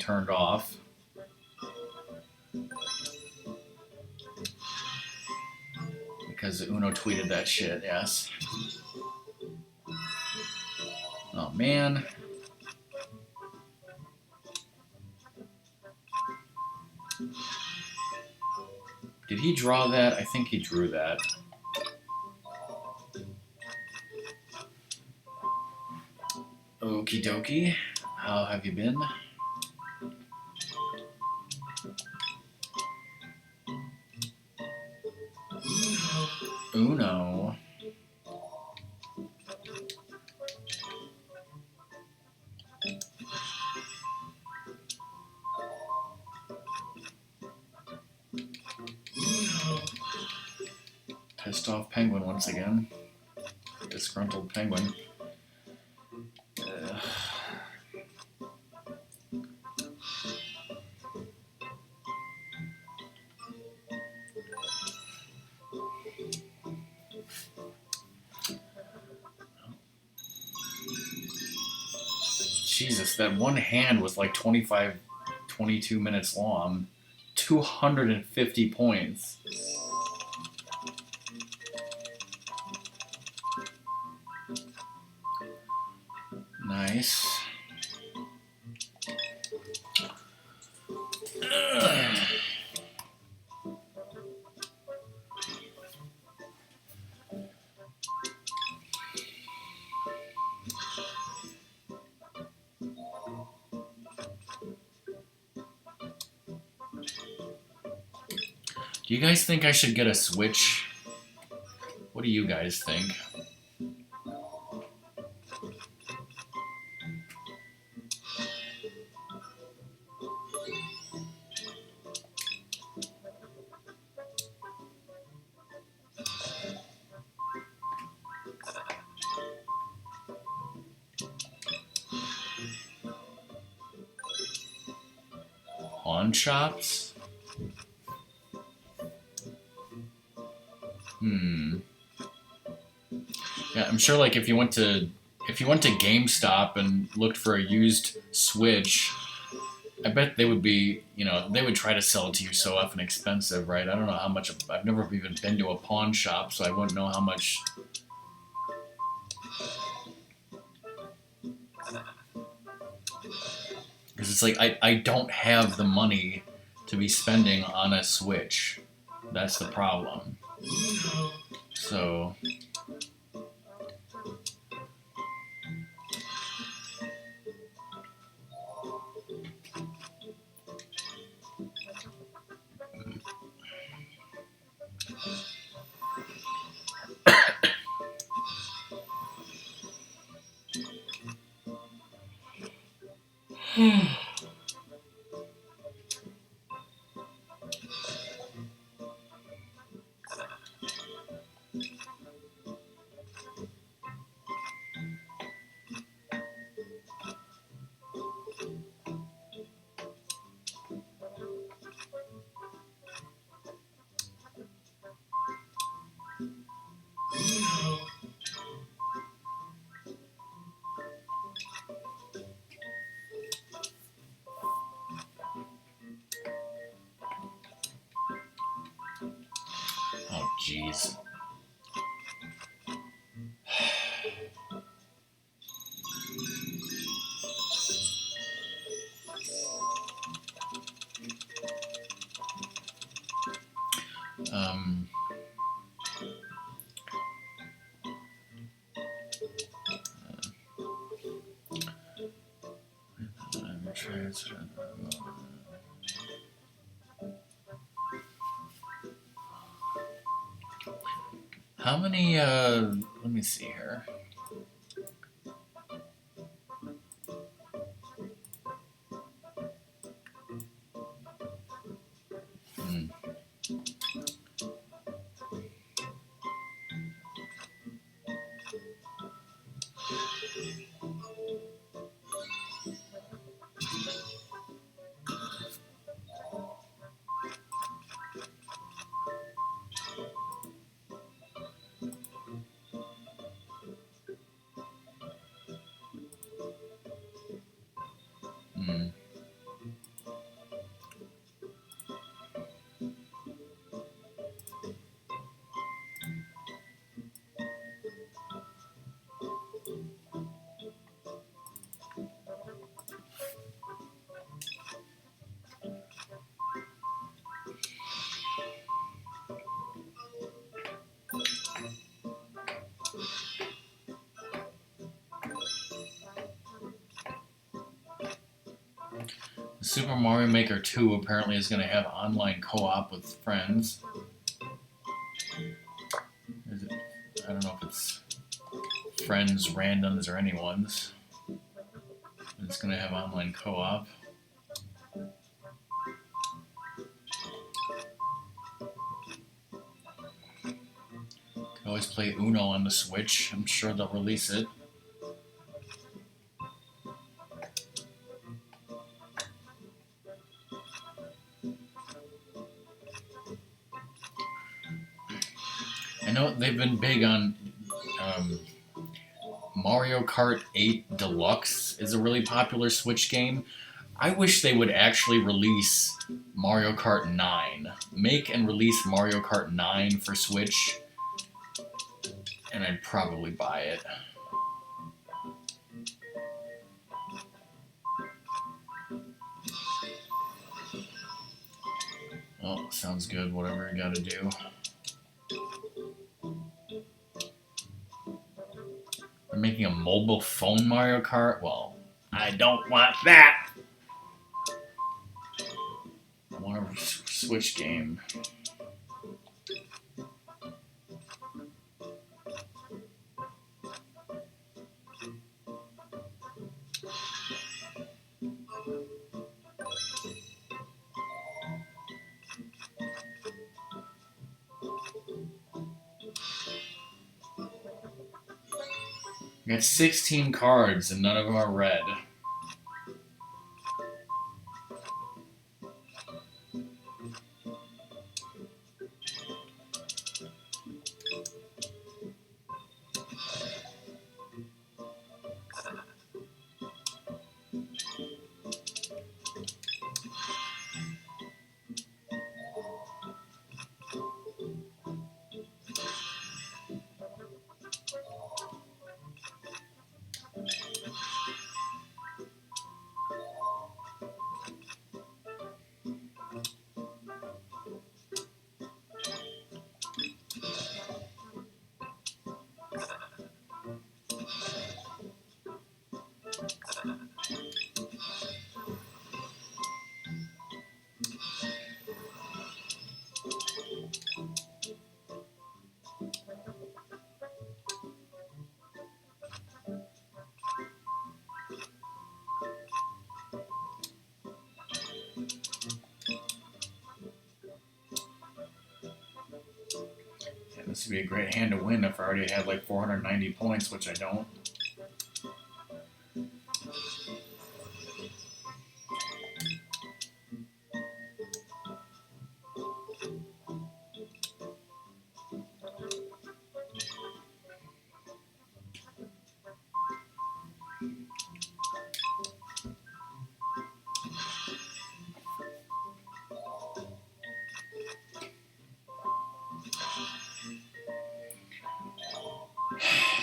turned off. Because Uno tweeted that shit, yes. Oh, man. Did he draw that? I think he drew that. Okie dokie. How have you been? Uno. Pissed off penguin once again. Disgruntled penguin. Jesus, that one hand was like 22 minutes long. 250 points. Nice. Do you guys think I should get a Switch? What do you guys think? Pawn shops? Yeah, I'm sure like if you went to GameStop and looked for a used Switch, I bet they would be, they would try to sell it to you so effing expensive, right? I don't know how much. I've never even been to a pawn shop, so I wouldn't know how much. Because it's like I don't have the money to be spending on a Switch. That's the problem. So. Oh, jeez. How many, let me see here. Super Mario Maker 2 apparently is going to have online co-op with friends. Is it, I don't know if it's friends, randoms, or anyone's. It's going to have online co-op. Can always play Uno on the Switch. I'm sure they'll release it. I know they've been big on Mario Kart 8 Deluxe is a really popular Switch game. I wish they would actually release Mario Kart 9. Make and release Mario Kart 9 for Switch, and I'd probably buy it. Oh, sounds good. Whatever you gotta do. They're making a mobile phone Mario Kart? Well, I don't want that! I want a Switch game. I got 16 cards and none of them are red. This would be a great hand to win if I already had like 490 points, which I don't.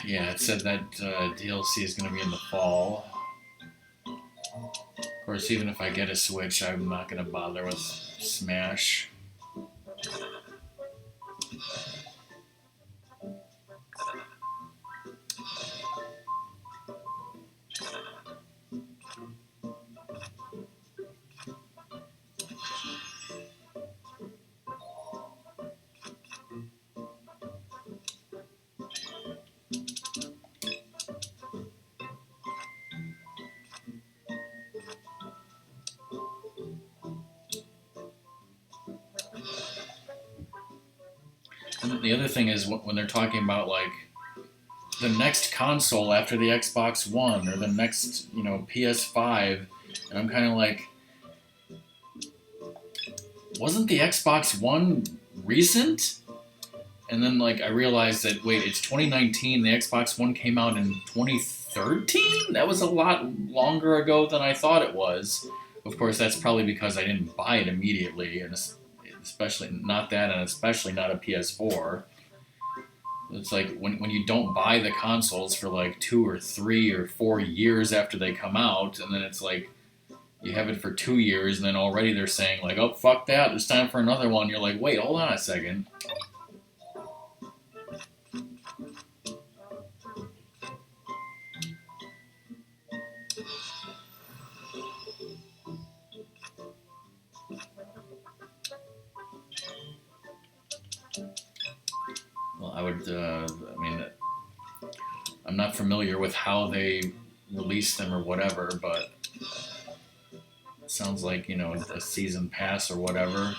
Yeah, it said that DLC is going to be in the fall. Of course, even if I get a Switch, I'm not going to bother with Smash. And the other thing is when they're talking about like the next console after the Xbox One or the next, PS5, and I'm kind of like, wasn't the Xbox One recent? And then like I realized that wait, it's 2019. The Xbox One came out in 2013. That was a lot longer ago than I thought it was. Of course, that's probably because I didn't buy it immediately, and especially not that, and especially not a PS4. It's like when you don't buy the consoles for like 2 or 3 or 4 years after they come out, and then it's like you have it for 2 years, and then already they're saying like, oh fuck that, it's time for another one. You're like, wait, hold on a second. Well, I would. I mean, I'm not familiar with how they release them or whatever, but it sounds like, you know, a season pass or whatever.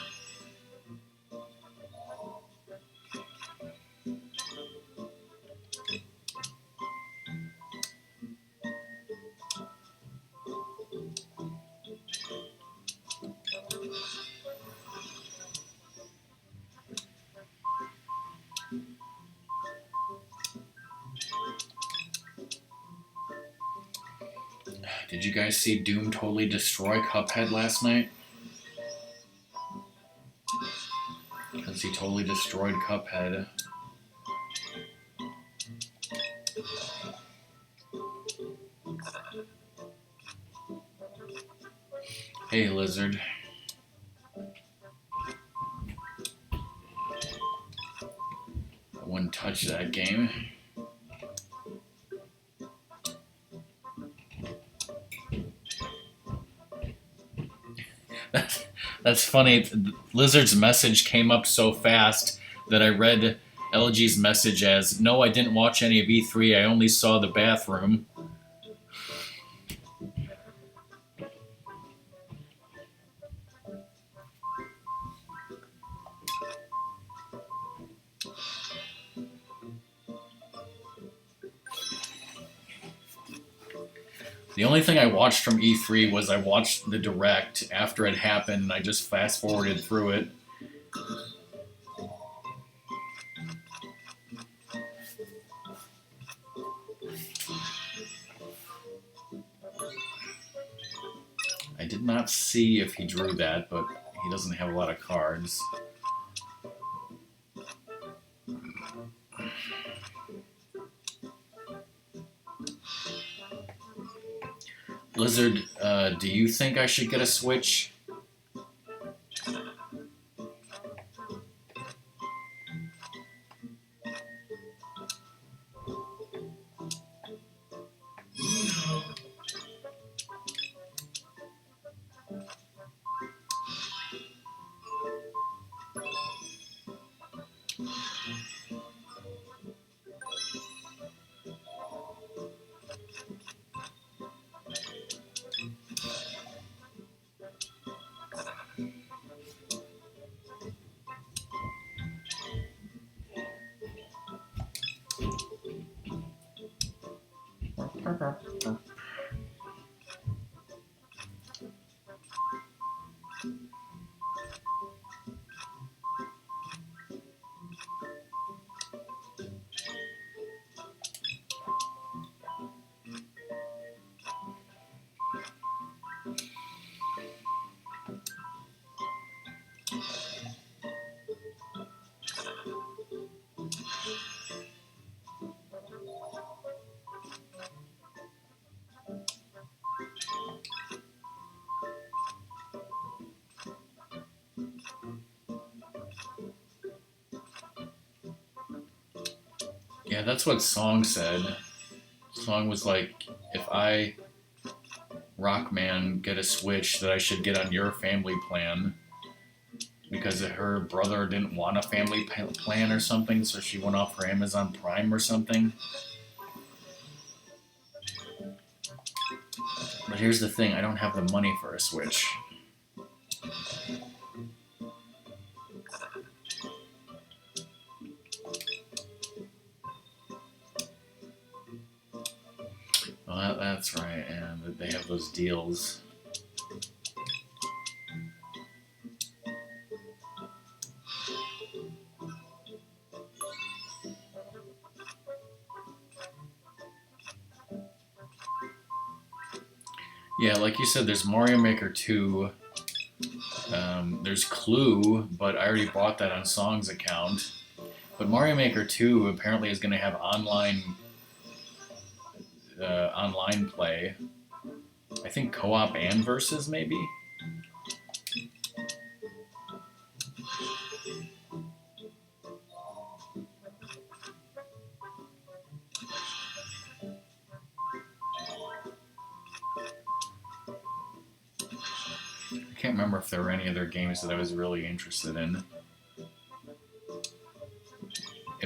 Did you guys see Doom totally destroy Cuphead last night? Because he totally destroyed Cuphead. Hey, Lizard. I wouldn't touch that game. That's funny. Lizard's message came up so fast that I read LG's message as, "No, I didn't watch any of E3. I only saw the bathroom." The only thing I watched from E3 was I watched the Direct after it happened, and I just fast forwarded through it. I did not see if he drew that, but he doesn't have a lot of cards. Lizard, do you think I should get a Switch? Yeah, that's what Song said. Song was like, if I, Rockman, get a Switch, that I should get on your family plan. Because her brother didn't want a family plan or something, so she went off for Amazon Prime or something. But here's the thing, I don't have the money for a Switch. Well, that's right, and they have those deals. Yeah, like you said, there's Mario Maker 2. There's Clue, but I already bought that on Song's account. But Mario Maker 2 apparently is going to have online play. I think co-op and versus, maybe? I can't remember if there were any other games that I was really interested in.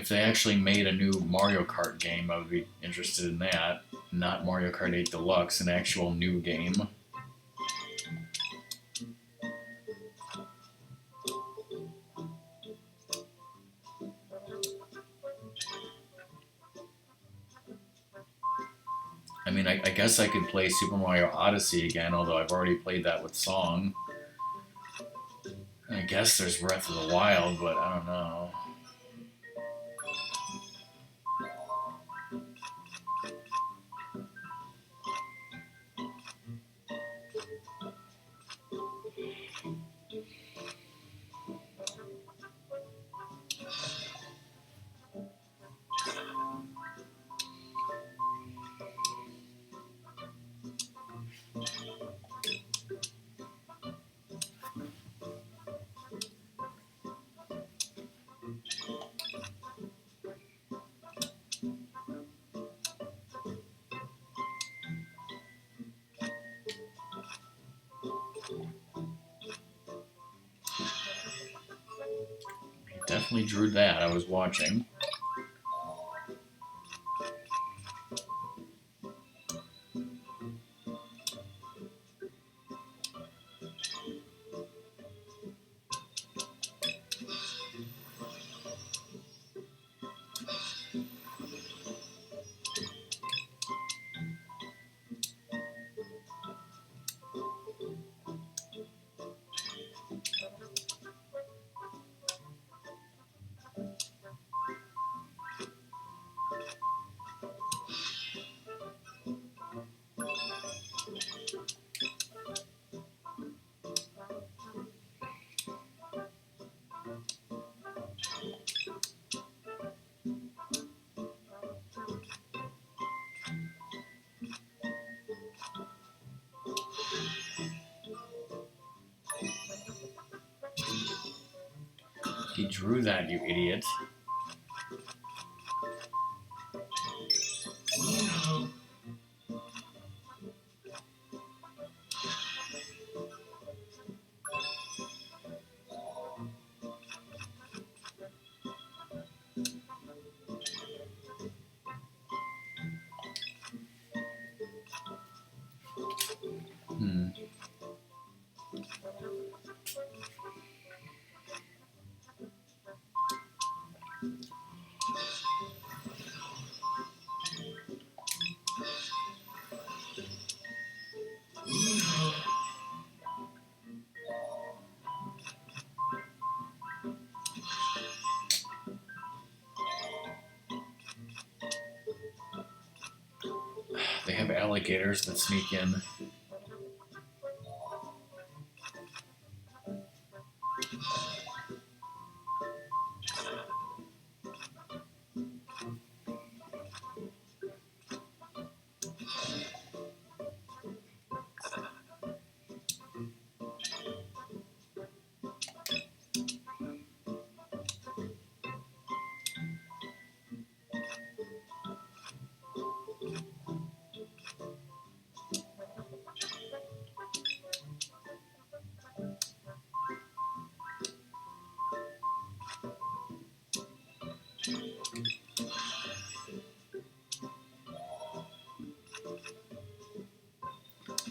if they actually made a new Mario Kart game, I would be interested in that. Not Mario Kart 8 Deluxe, an actual new game. I mean, I guess I could play Super Mario Odyssey again, although I've already played that with Song. I guess there's Breath of the Wild, but I don't know. Definitely drew that. I was watching. He drew that, you idiot. They have alligators that sneak in.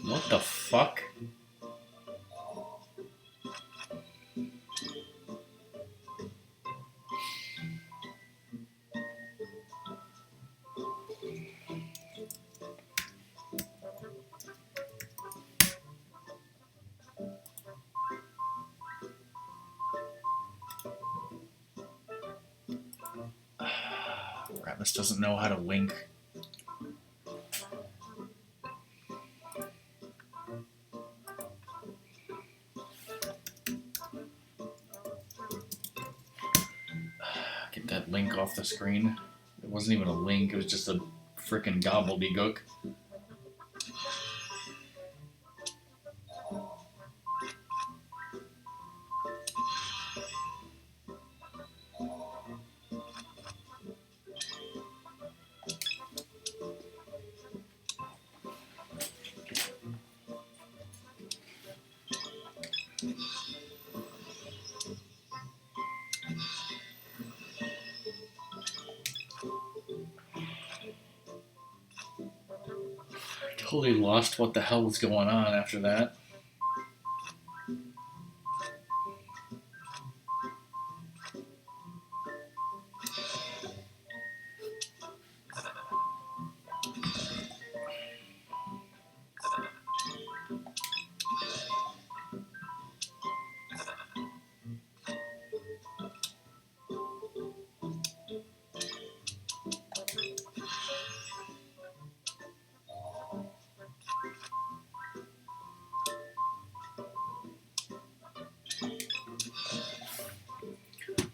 What the fuck? Ratmus doesn't know how to link. Get that link off the screen. It wasn't even a link, it was just a frickin' gobbledygook. Totally lost what the hell was going on after that.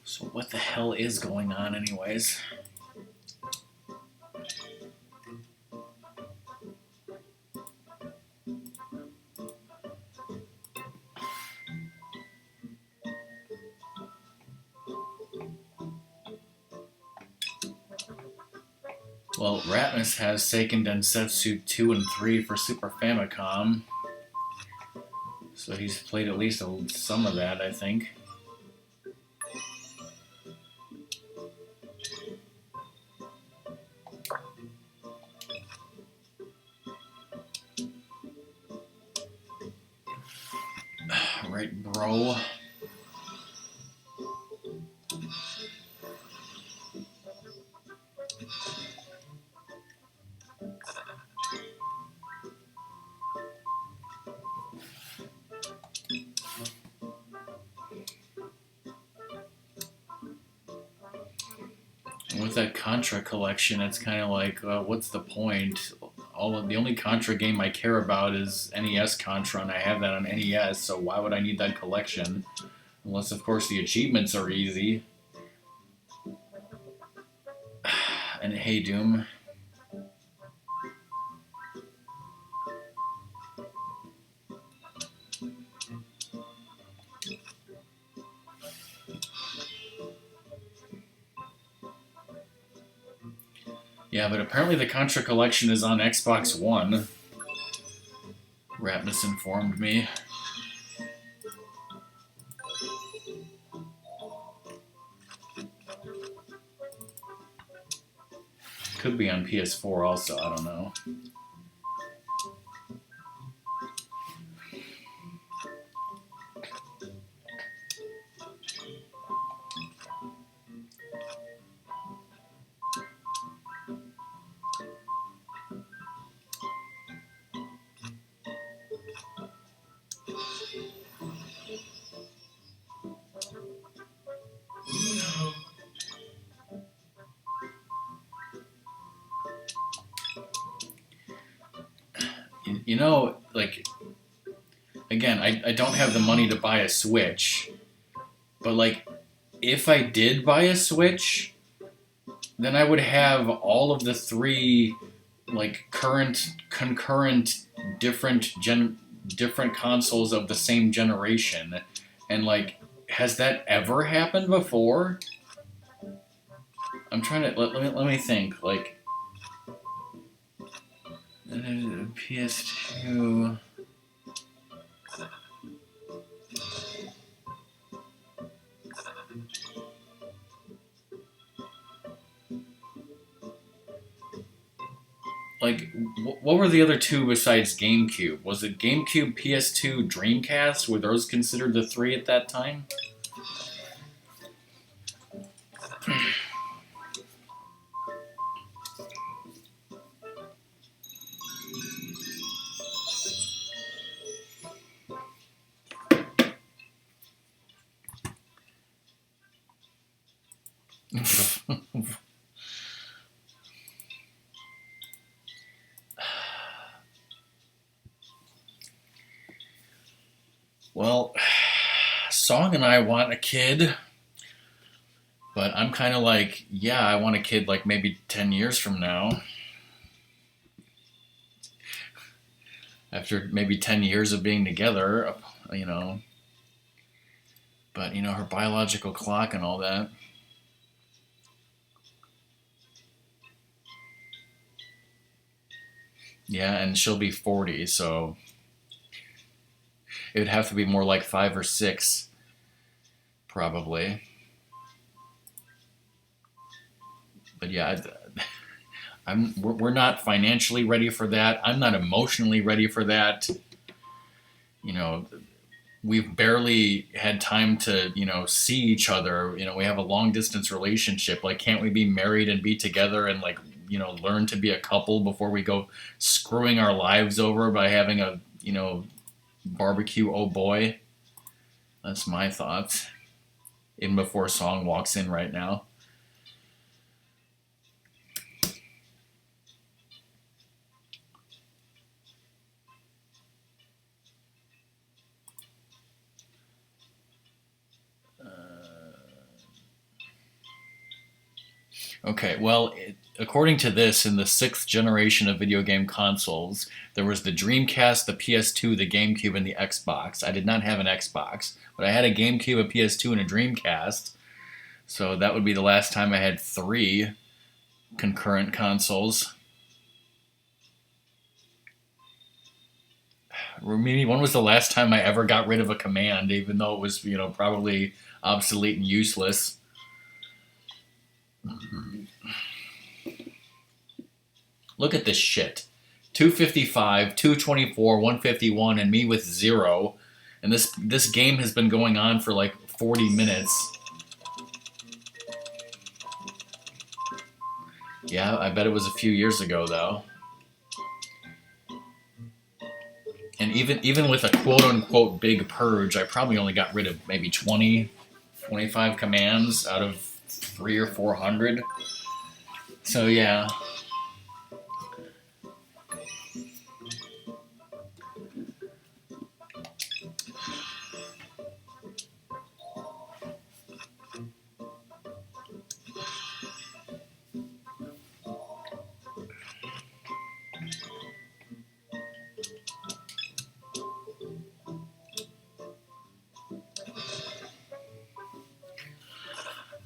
So what the hell is going on anyways? Well, Ratmus has Seiken Densetsu 2 and 3 for Super Famicom. So he's played at least some of that, I think. Right, bro. With that Contra collection, it's kind of like, what's the point? The only Contra game I care about is NES Contra, and I have that on NES. So why would I need that collection? Unless, of course, the achievements are easy. And Hey Doom. Yeah, but apparently the Contra collection is on Xbox One. Ratmus informed me. Could be on PS4 also, I don't know. You know, like, again, I don't have the money to buy a Switch, but, like, if I did buy a Switch, then I would have all of the three, like, concurrent, different consoles of the same generation. And, like, has that ever happened before? I'm trying to, let me think, like, PS2... Like, what were the other two besides GameCube? Was it GameCube, PS2, Dreamcast? Were those considered the three at that time? Well, Song and I want a kid, but I'm kind of like, yeah, I want a kid like maybe 10 years from now. After maybe 10 years of being together, you know. But, you know, her biological clock and all that. Yeah, and she'll be 40, so it would have to be more like 5 or 6, probably. But yeah, We're not financially ready for that. I'm not emotionally ready for that. You know, we've barely had time to, see each other. We have a long distance relationship. Like, can't we be married and be together and, like, learn to be a couple before we go screwing our lives over by having a, barbecue, oh boy? That's my thoughts. Even before Song walks in right now. Okay, well, according to this, in the sixth generation of video game consoles, there was the Dreamcast, the PS2, the GameCube, and the Xbox. I did not have an Xbox, but I had a GameCube, a PS2, and a Dreamcast. So that would be the last time I had three concurrent consoles. Maybe when was the last time I ever got rid of a command, even though it was, probably obsolete and useless? Look at this shit. 255, 224, 151, and me with 0. And this game has been going on for like 40 minutes. Yeah, I bet it was a few years ago, though. And even with a quote-unquote big purge, I probably only got rid of maybe 20, 25 commands out of 300 or 400. So, yeah.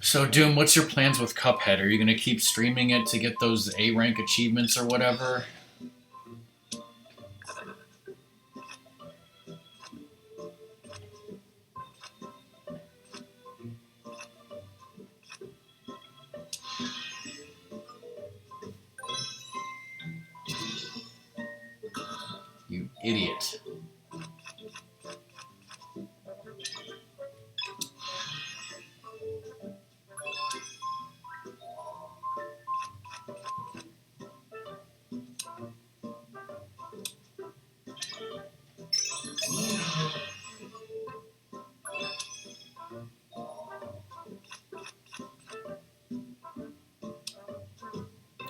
So, Doom, what's your plans with Cuphead? Are you going to keep streaming it to get those A rank achievements or whatever? You idiot.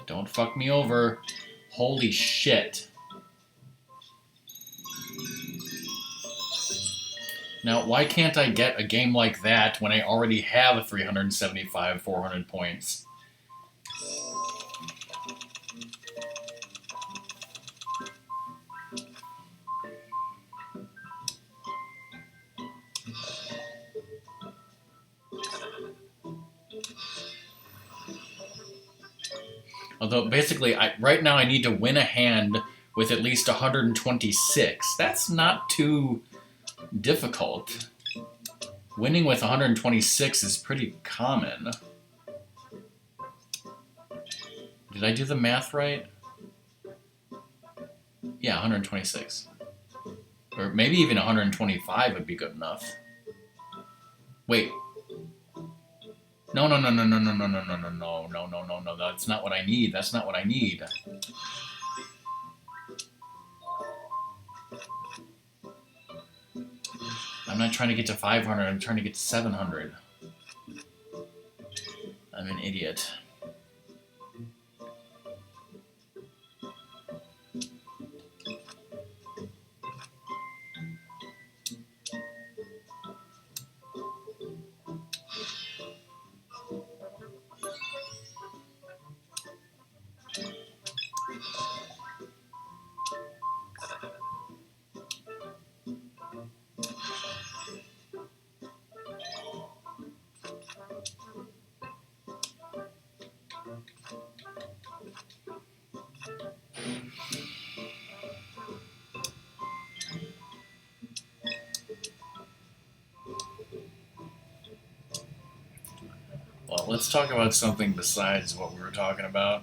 Don't fuck me over. Holy shit. Now, why can't I get a game like that when I already have a 375, 400 points? Although, basically, right now I need to win a hand with at least 126. That's not too difficult. Winning with 126 is pretty common. Did I do the math right? Yeah, 126. Or maybe even 125 would be good enough. Wait. No. That's not what I need. That's not what I need. I'm not trying to get to 500. I'm trying to get to 700. I'm an idiot. Well, let's talk about something besides what we were talking about.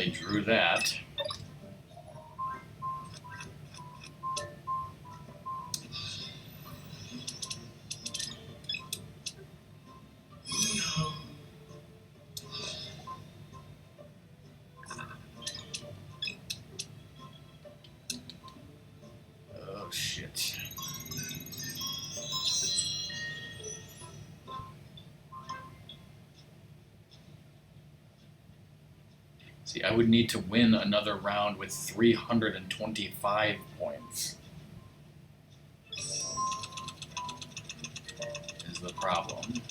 definitely drew that. Oh, shit. See, I would need to win another round with 325 points. Is the problem.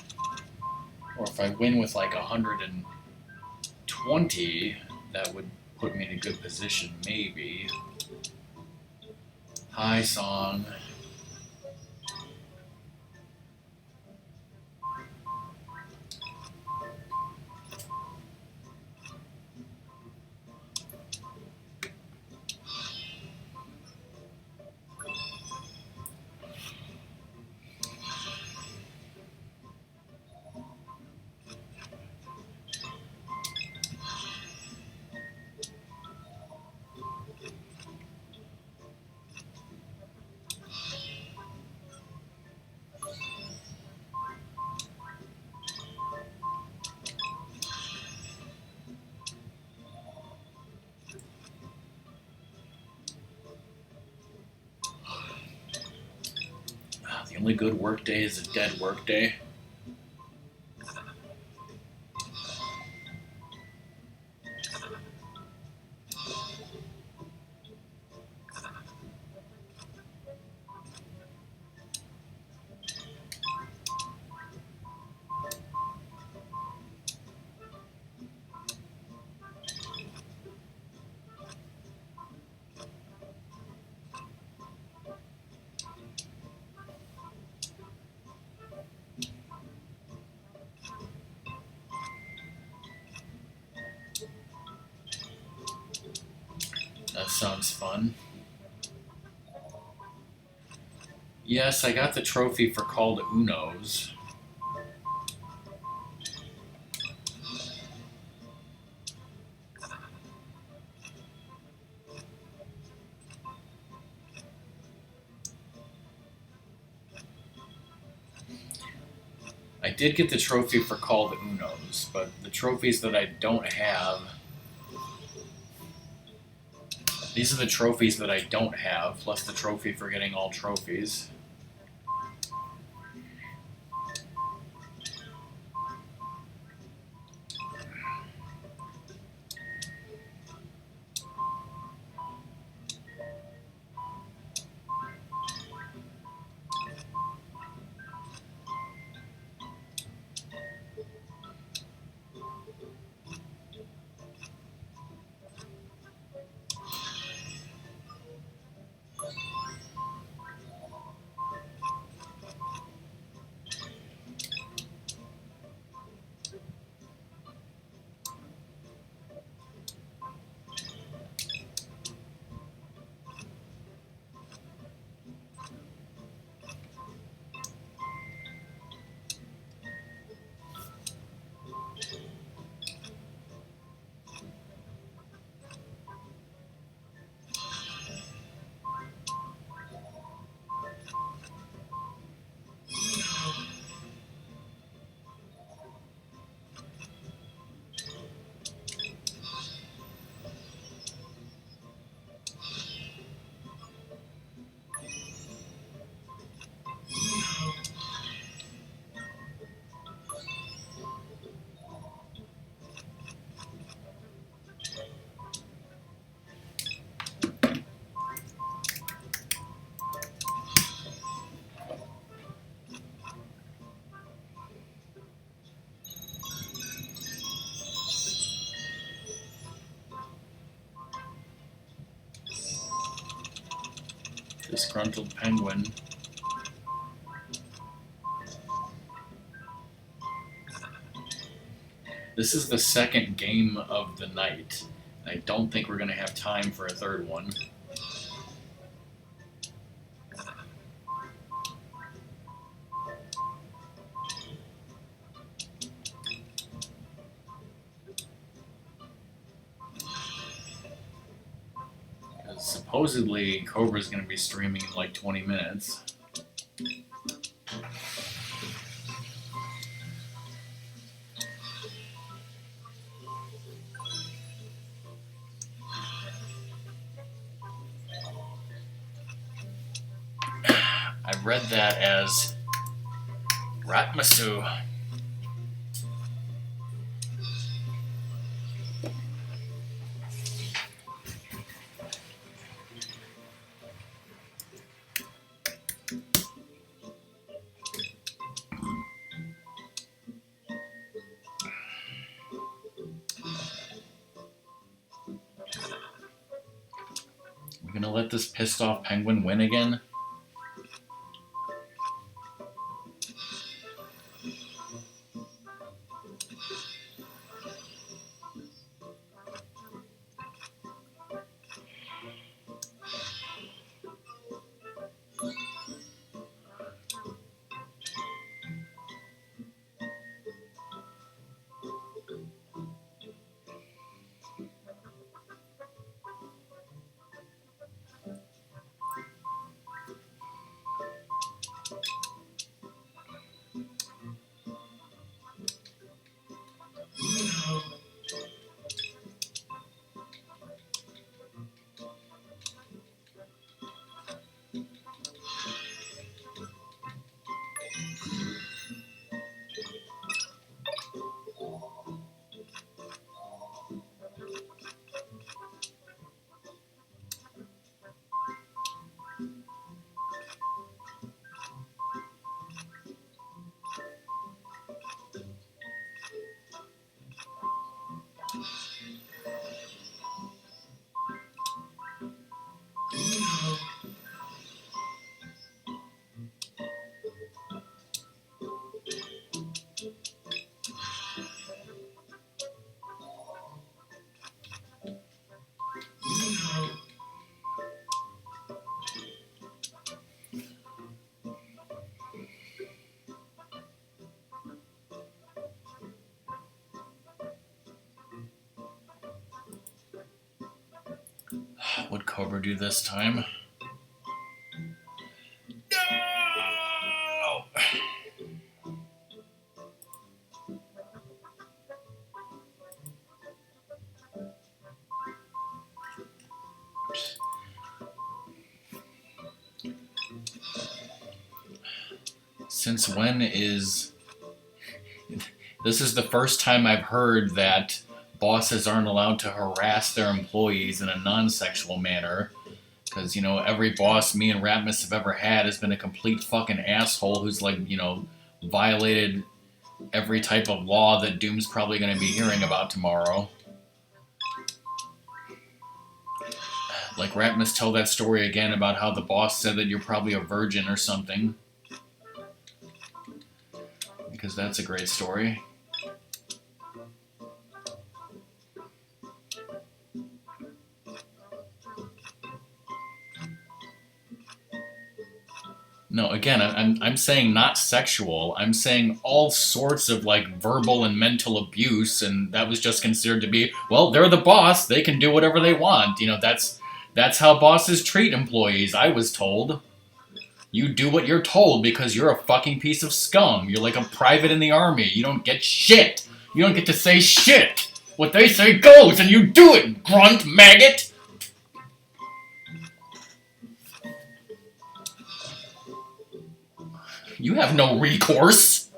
Or if I win with like 120, that would put me in a good position, maybe. Hi, song. The only good work day is a dead work day. That sounds fun. Yes, I got the trophy for Call to Unos. I did get the trophy for Call to Unos, but the trophies that I don't have... These are the trophies that I don't have, plus the trophy for getting all trophies. Disgruntled Penguin. This is the second game of the night. I don't think we're going to have time for a third one. Supposedly, Cobra's going to be streaming in like 20 minutes. I read that as Ratmasu. We're gonna let this pissed off penguin win again? Would Cobra do this time? No! Since when is... This is the first time I've heard that bosses aren't allowed to harass their employees in a non-sexual manner. Because, you know, every boss me and Ratmus have ever had has been a complete fucking asshole who's, like, you know, violated every type of law that Doom's probably going to be hearing about tomorrow. Like, Ratmus tell that story again about how the boss said that you're probably a virgin or something. Because that's a great story. No, again, I'm saying not sexual. I'm saying all sorts of, like, verbal and mental abuse, and that was just considered to be, well, they're the boss, they can do whatever they want. You know, that's how bosses treat employees, I was told. You do what you're told because you're a fucking piece of scum. You're like a private in the army. You don't get shit. You don't get to say shit. What they say goes, and you do it, grunt maggot! You have no recourse.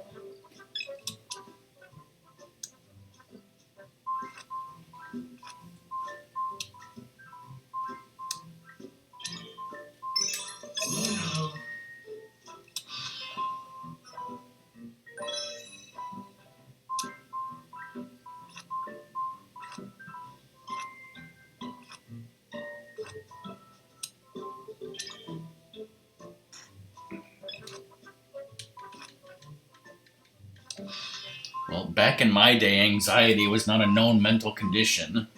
Well, back in my day, anxiety was not a known mental condition.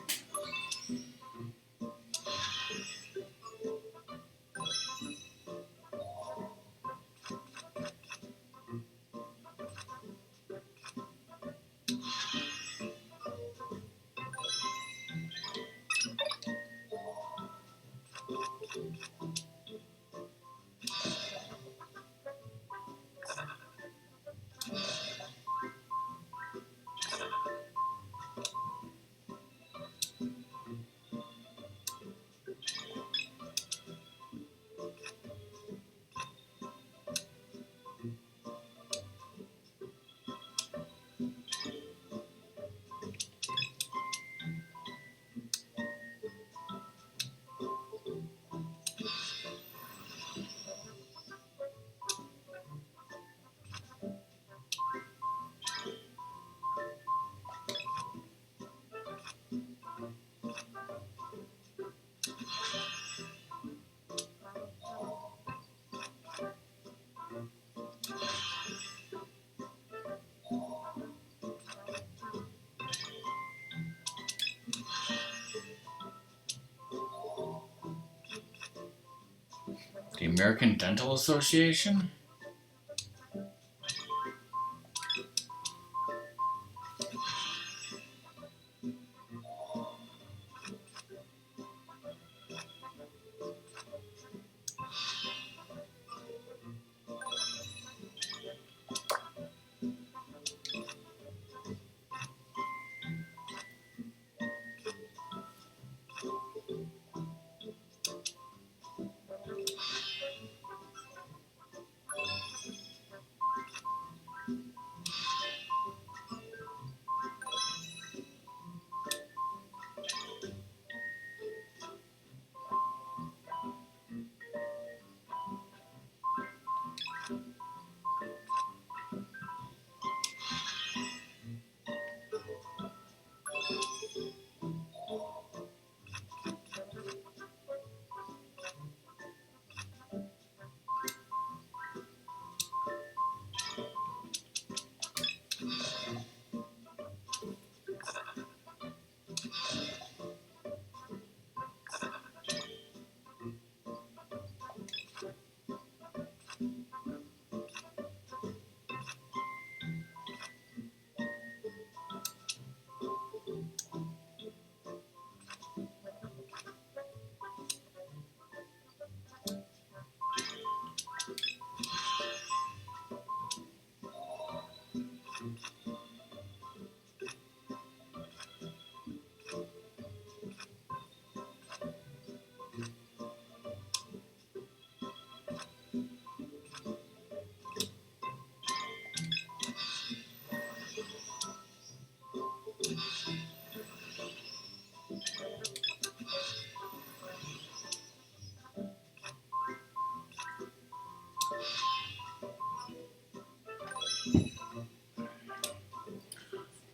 American Dental Association?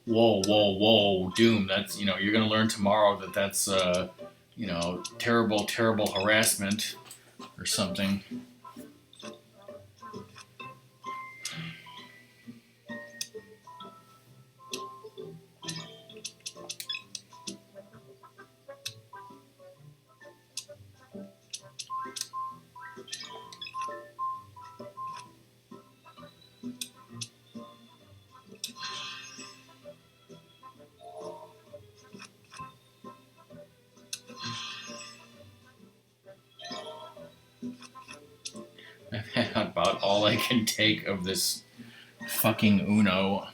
Whoa, whoa, whoa, Doom. That's, you're going to learn tomorrow that that's, terrible, terrible harassment or something. I've had about all I can take of this fucking Uno,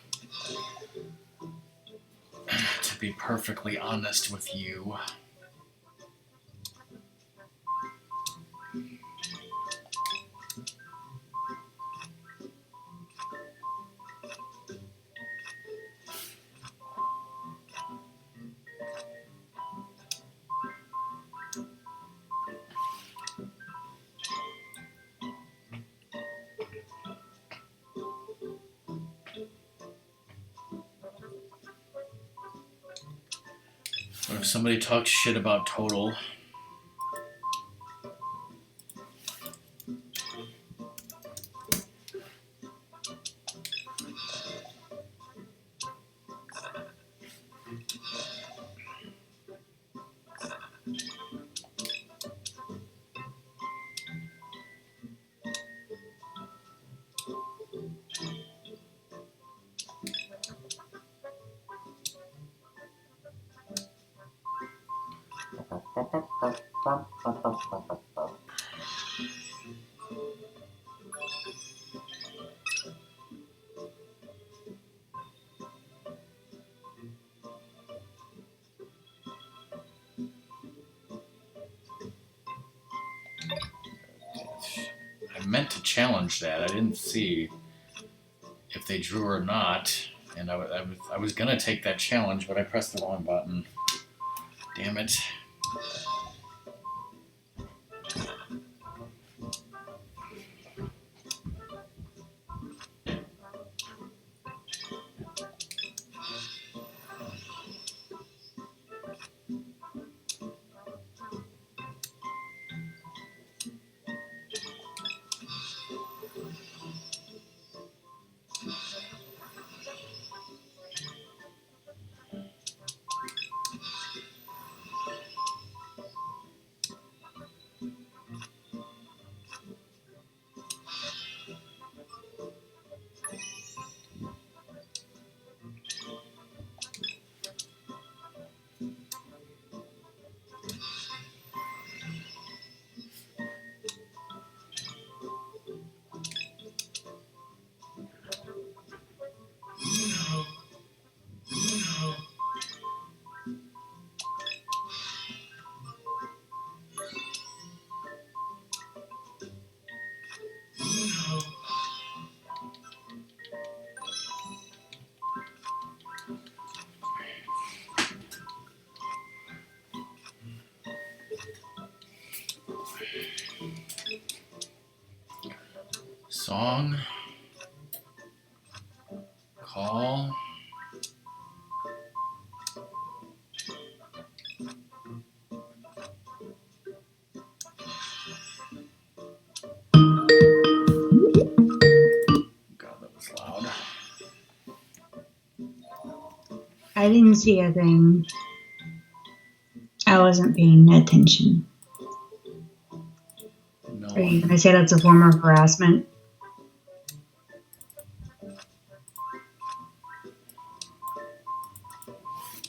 to be perfectly honest with you. What if somebody talks shit about Total? I meant to challenge that. I didn't see if they drew or not, and I was gonna take that challenge, but I pressed the wrong button. Damn it. Song. Call. God, that was loud. I didn't see a thing. I wasn't paying attention. No. Are you going to say that's a form of harassment?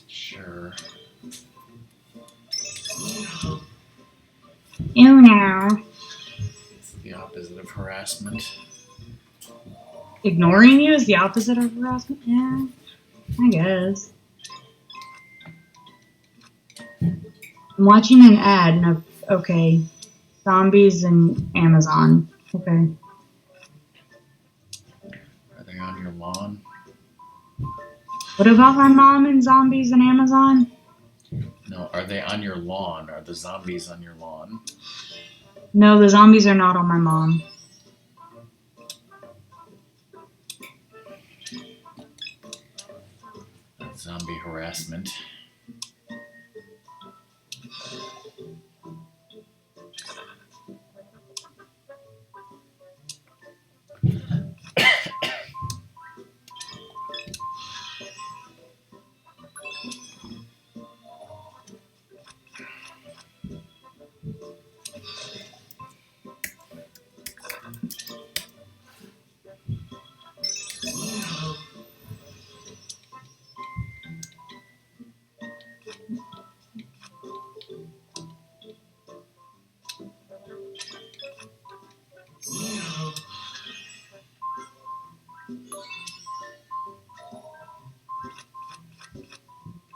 Sure. Uno. It's the opposite of harassment. Ignoring you is the opposite of harassment? Yeah, I guess. I'm watching an ad and okay. Zombies and Amazon. Okay. Are they on your lawn? What about my mom and zombies and Amazon? No, are they on your lawn? Are the zombies on your lawn? No, the zombies are not on my mom. That's zombie harassment.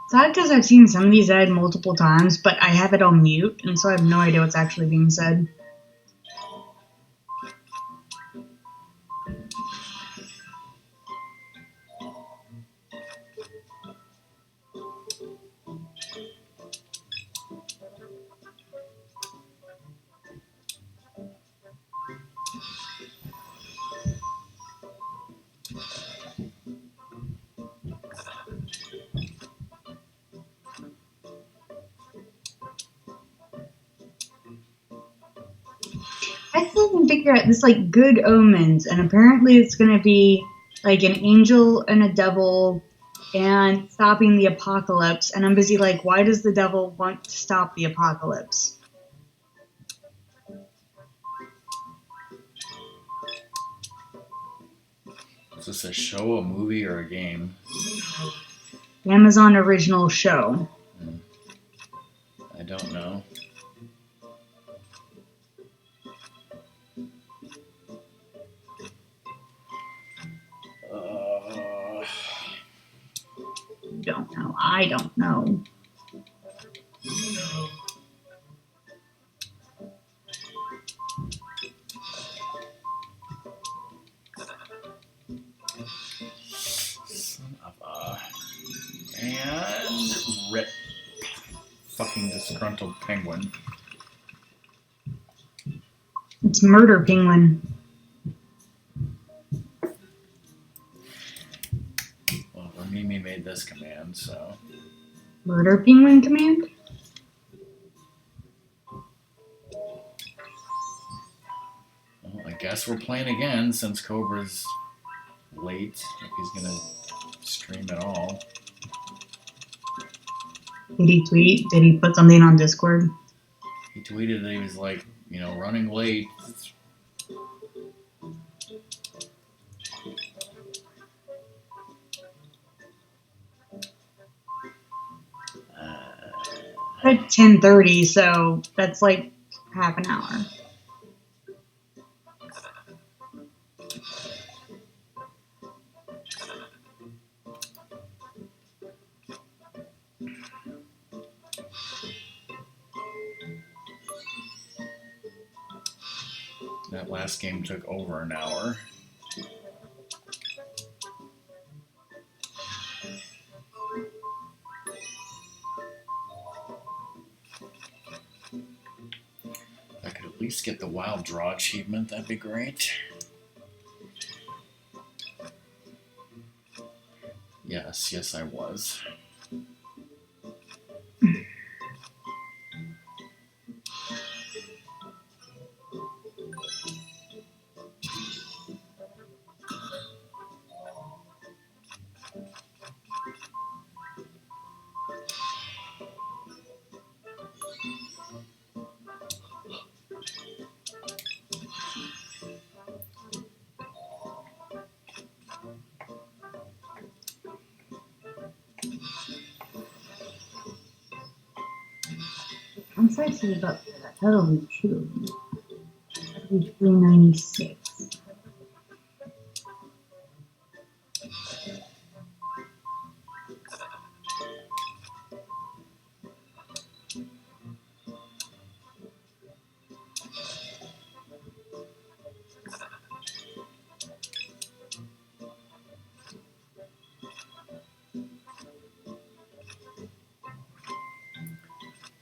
It's odd because I've seen some of these ads multiple times, but I have it on mute, and so I have no idea what's actually being said. I still can figure out this like Good Omens, and apparently it's going to be like an angel and a devil and stopping the apocalypse. And I'm busy like, why does the devil want to stop the apocalypse? Is this a show, a movie, or a game? Amazon original show. I don't know. Don't know. I don't know. Son of a... And... Rip. Fucking disgruntled penguin. It's Murder Penguin. Well, Mimi made this command, so... Murder Penguin command? Well, I guess we're playing again since Cobra's late, if he's gonna stream at all. Did he tweet? Did he put something on Discord? He tweeted that he was like, you know, running late. At 10:30, so that's like half an hour. That last game took over an hour. If I could at least get the wild draw achievement, that'd be great. Yes, I was. I'm actually about that. That'll be true. That'll be 396.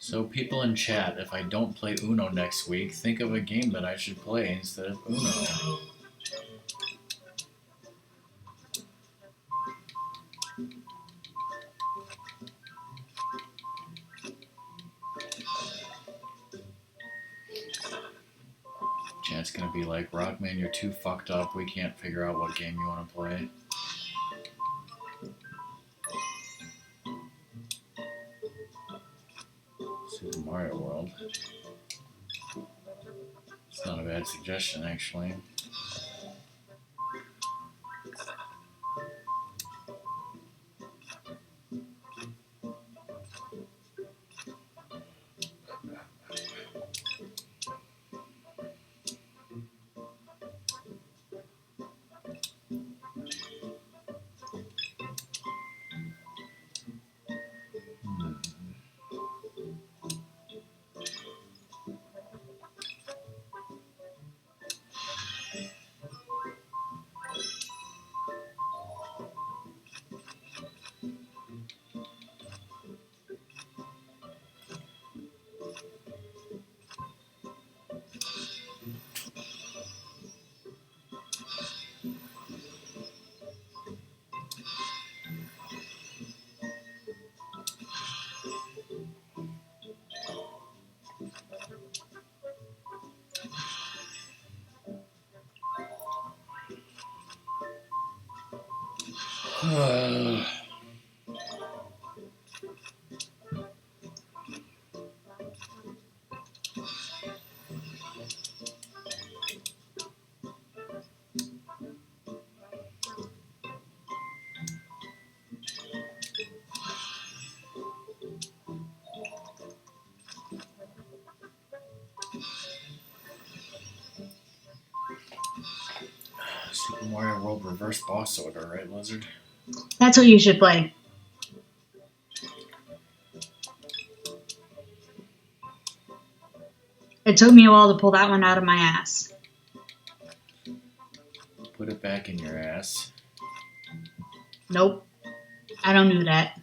So people in chat, if I don't play Uno next week, think of a game that I should play instead of Uno. Chat's gonna be like, Rockman, you're too fucked up. We can't figure out what game you want to play. Super Mario World. It's not a bad suggestion, actually. Super Mario World reverse boss order, right, Lizard? That's what you should play. It took me a while to pull that one out of my ass. Put it back in your ass. Nope. I don't do that.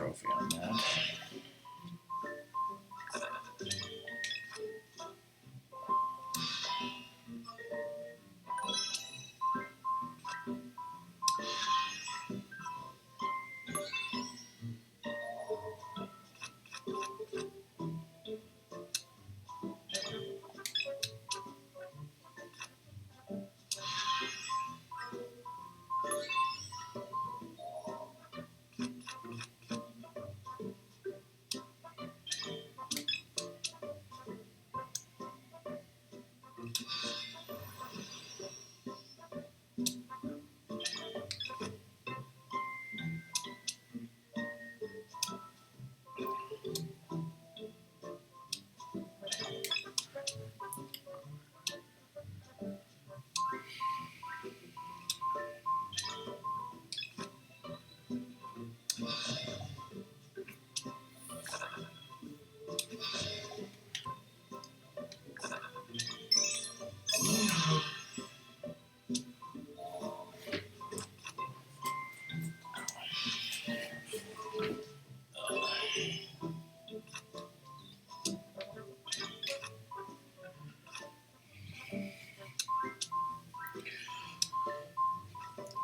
trophy on that.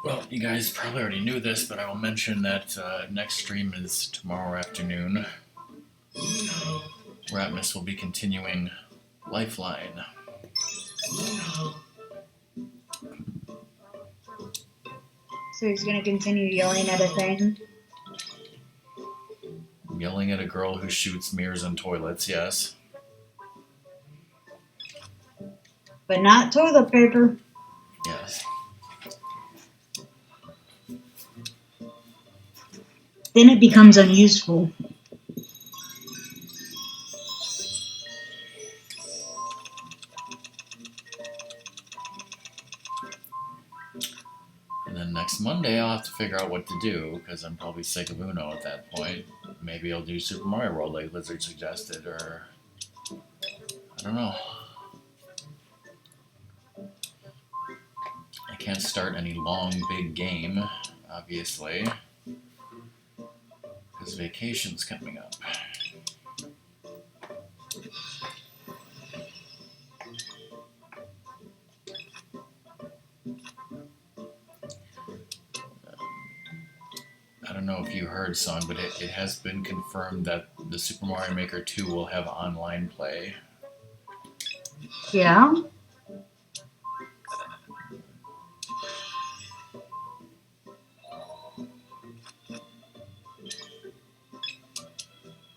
Well, you guys probably already knew this, but I will mention that next stream is tomorrow afternoon. Ratmus will be continuing Lifeline. So he's gonna continue yelling at a thing? Yelling at a girl who shoots mirrors in toilets, yes. But not toilet paper. Yes. Then it becomes unuseful. And then next Monday I'll have to figure out what to do, because I'm probably sick of Uno at that point. Maybe I'll do Super Mario World like Lizard suggested, or I don't know. I can't start any long, big game, obviously, because vacation's coming up. I don't know if you heard, Son, but it has been confirmed that the Super Mario Maker 2 will have online play. Yeah?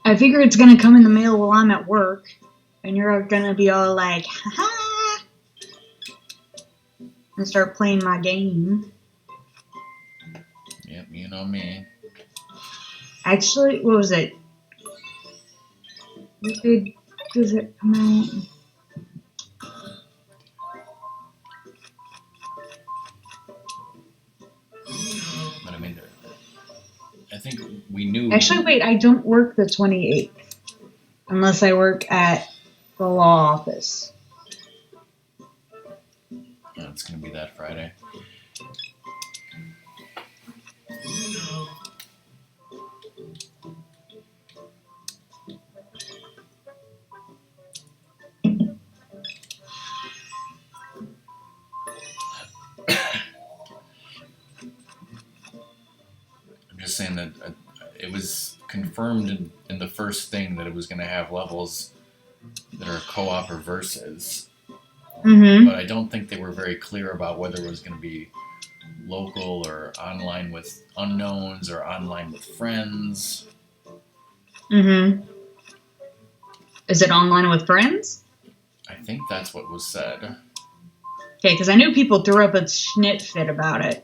I figure it's gonna come in the mail while I'm at work, and you're gonna be all like, ha-ha! And start playing my game. Yep, you know me. Actually, what was it? What big does it come out? But I mean, I think we knew. Actually, wait, I don't work the 28th. Unless I work at the law office. Yeah, it's going to be that Friday. I'm just saying that it was confirmed in the first thing that it was going to have levels that are co-op or versus. Mm-hmm. But I don't think they were very clear about whether it was going to be local or online with unknowns or online with friends. Mm-hmm. Is it online with friends? I think that's what was said. Okay, because I knew people threw up a schnit fit about it.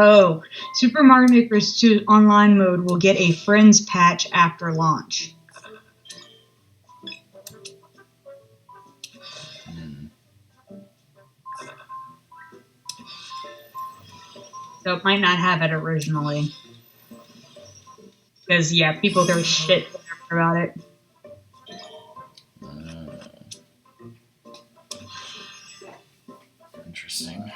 Oh, Super Mario Maker 2 online mode will get a Friends patch after launch. So it might not have it originally. Because, yeah, people throw shit about it. interesting.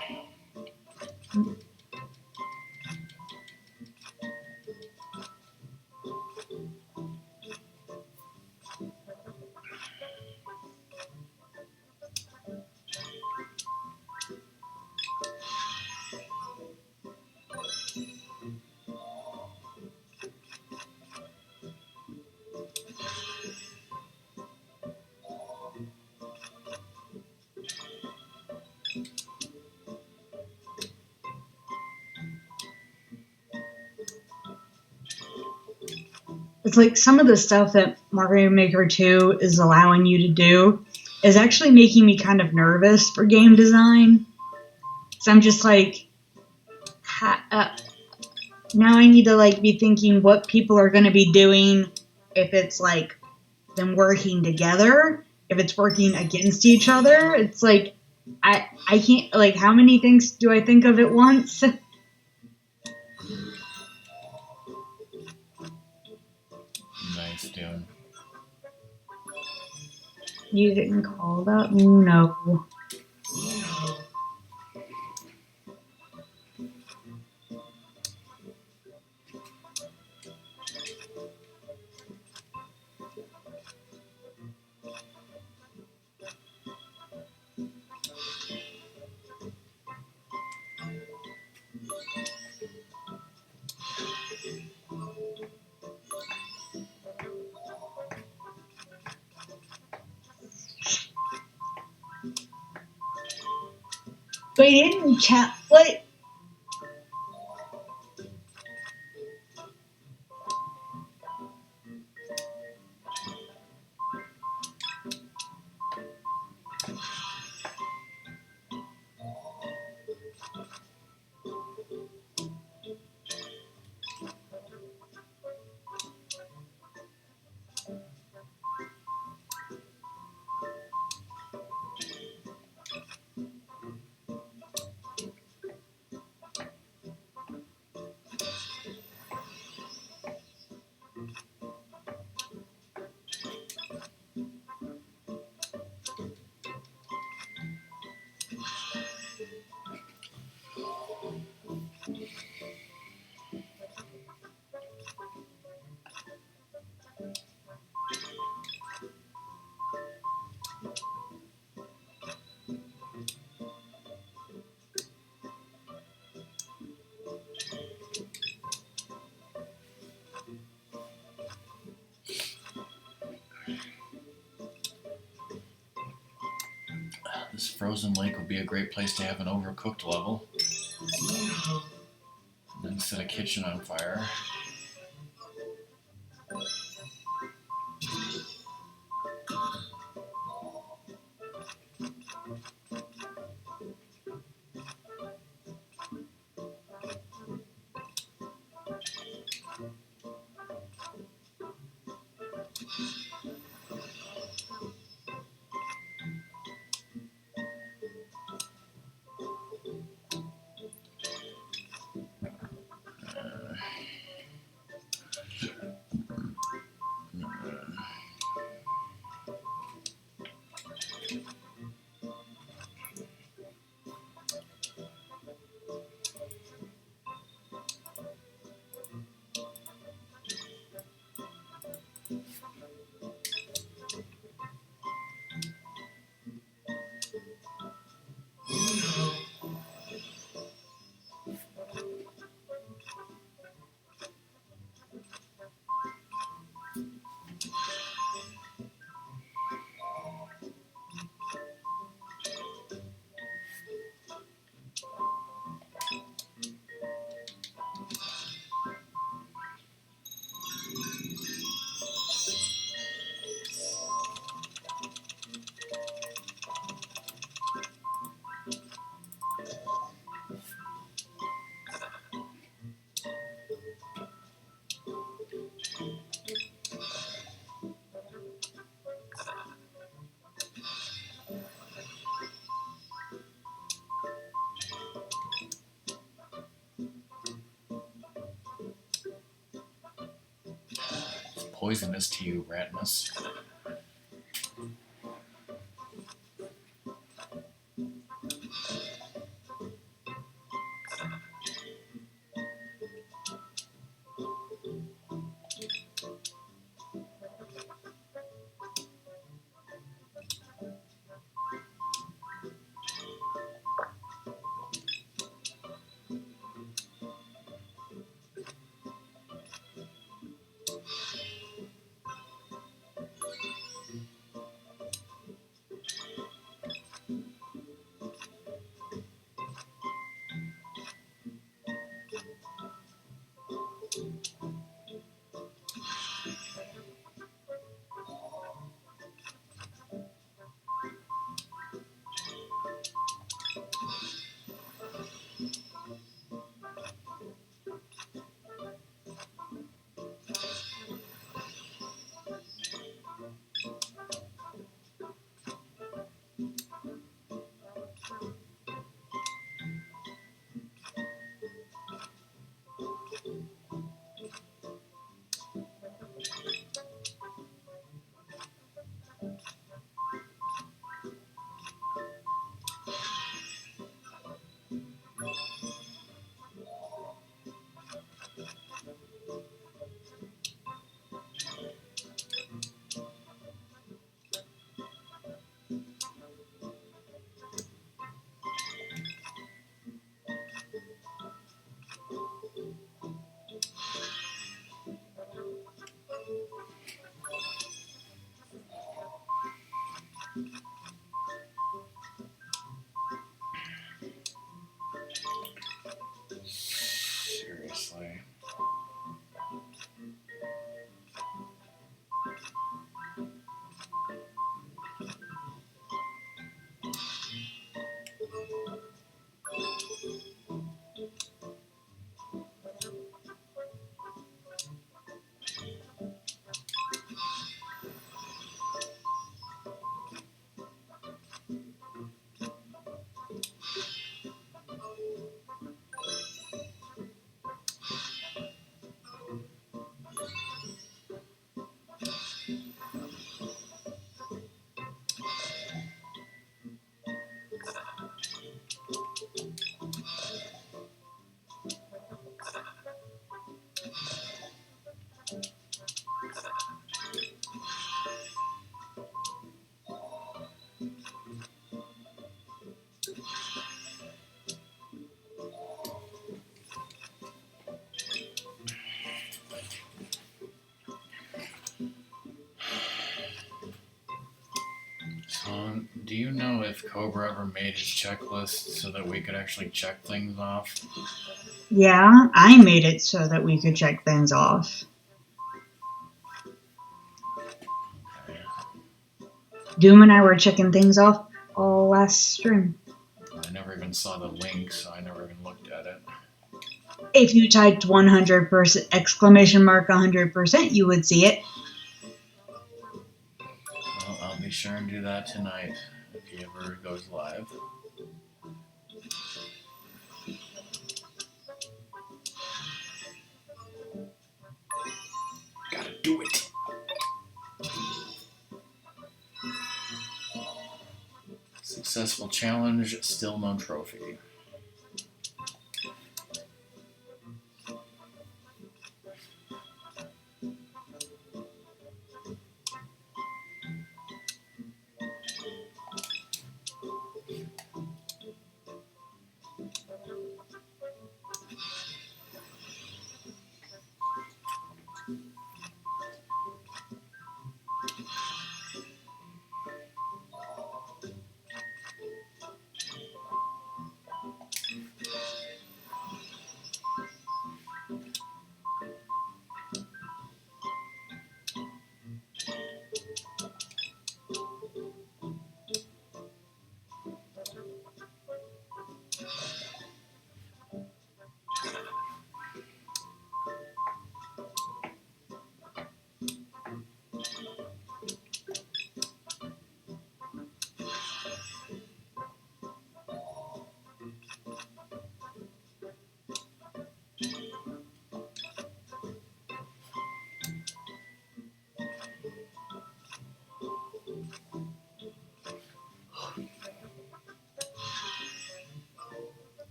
It's like some of the stuff that Mario Maker 2 is allowing you to do is actually making me kind of nervous for game design. So I'm just like, now I need to like be thinking what people are going to be doing if it's like them working together, if it's working against each other. It's like I can't, like, how many things do I think of at once? Nice, dude. You didn't call that Uno. But he didn't chat. What? This frozen lake would be a great place to have an overcooked level. And then set a kitchen on fire. It's poisonous to you, Ratmus. if Cobra ever made his checklist so that we could actually check things off. Yeah, I made it so that we could check things off. Okay. Doom and I were checking things off all last stream. I never even saw the link, so I never even looked at it. If you typed 100% exclamation mark 100%, you would see it. Well, I'll be sure and do that tonight if he ever goes live. Gotta do it. Successful challenge, still no trophy.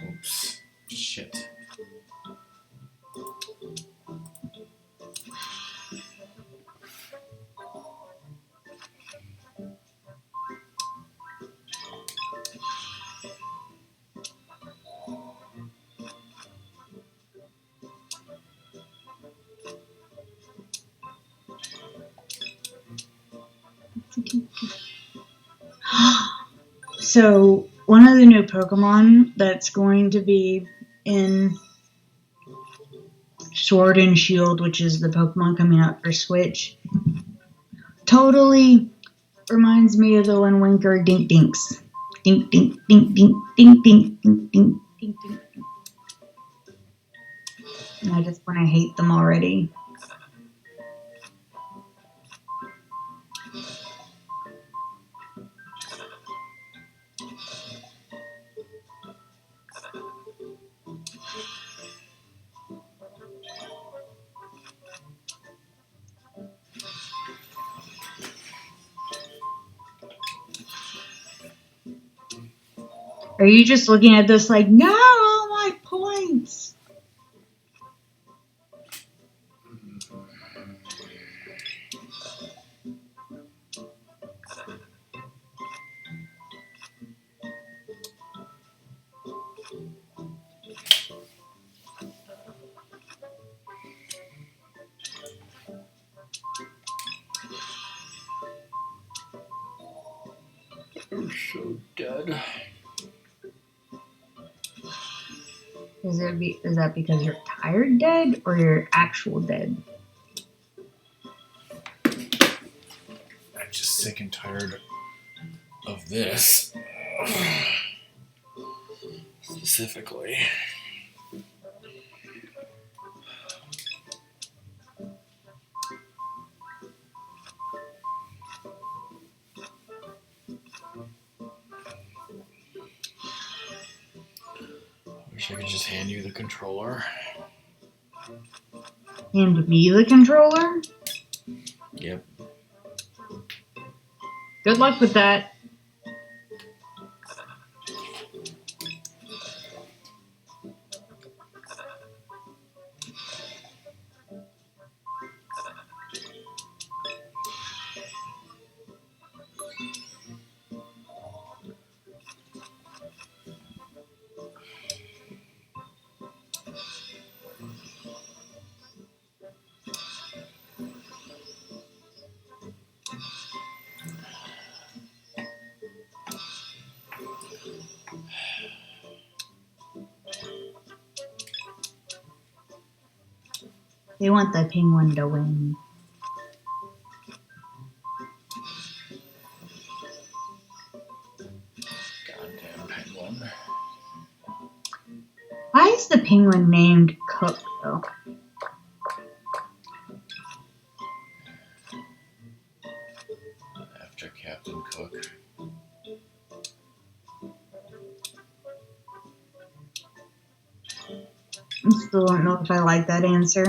Oops. Shit. So, one of the new Pokemon that's going to be in Sword and Shield, which is the Pokemon coming out for Switch, totally reminds me of the one Winker Dink Dinks. Dink, dink, dink, dink, dink, dink, dink, dink, dink, dink. And I just want to hate them already. Are you just looking at this like, no, all my points? I'm so dead. Is that because you're tired dead or you're actual dead? I'm just sick and tired of this. Specifically. Wish I could just hand you the controller. Hand me the controller? Yep. Good luck with that. They want the penguin to win. Goddamn penguin. Why is the penguin named Cook, though? After Captain Cook. I still don't know if I like that answer.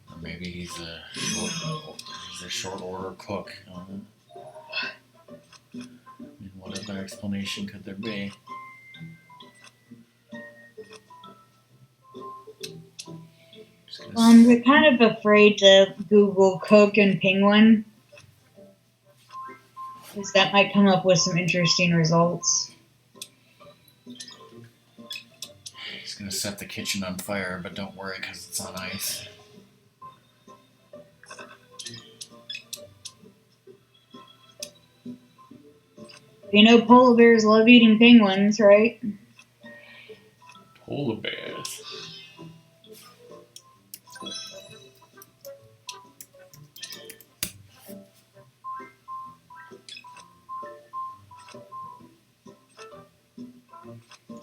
Or maybe he's a short order cook. I mean, what other explanation could there be? We're kind of afraid to Google Cook and penguin, because that might come up with some interesting results. He's gonna set the kitchen on fire, but don't worry, because it's on ice. You know polar bears love eating penguins, right? Polar bears.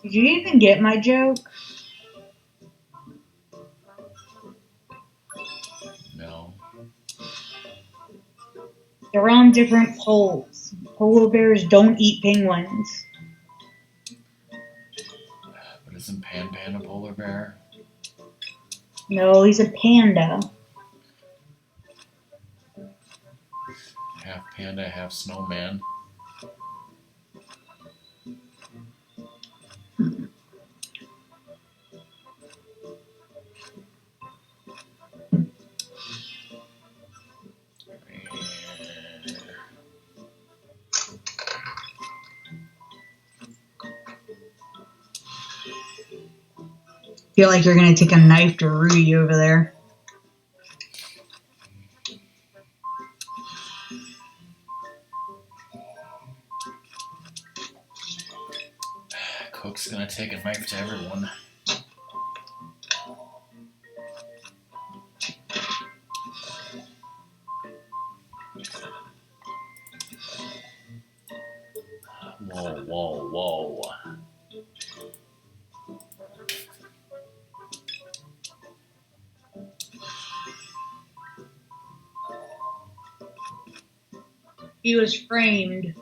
Did you even get my joke? No. They're on different poles. Polar bears don't eat penguins. But isn't Pan Pan a polar bear? No, he's a panda. Half panda, half snowman. Feel like you're gonna take a knife to Rudy over there. Cook's gonna take a knife to everyone. Whoa, whoa, whoa. He was framed.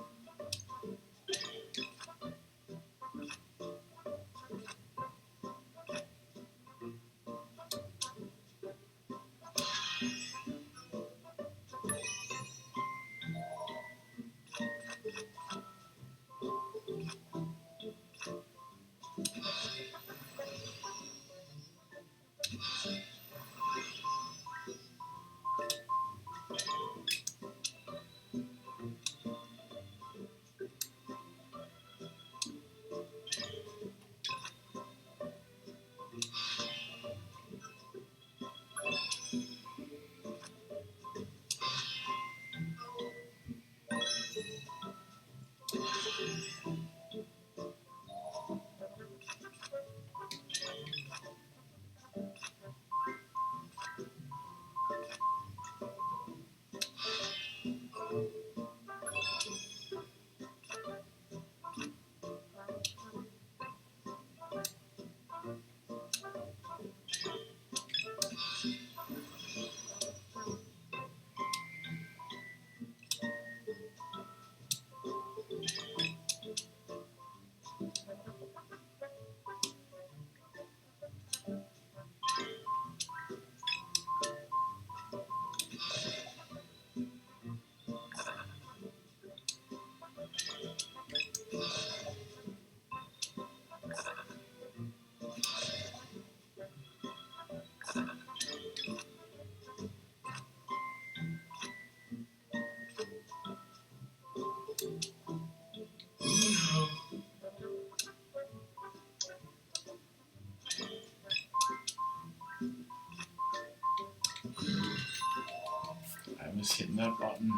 I'm just hitting that button.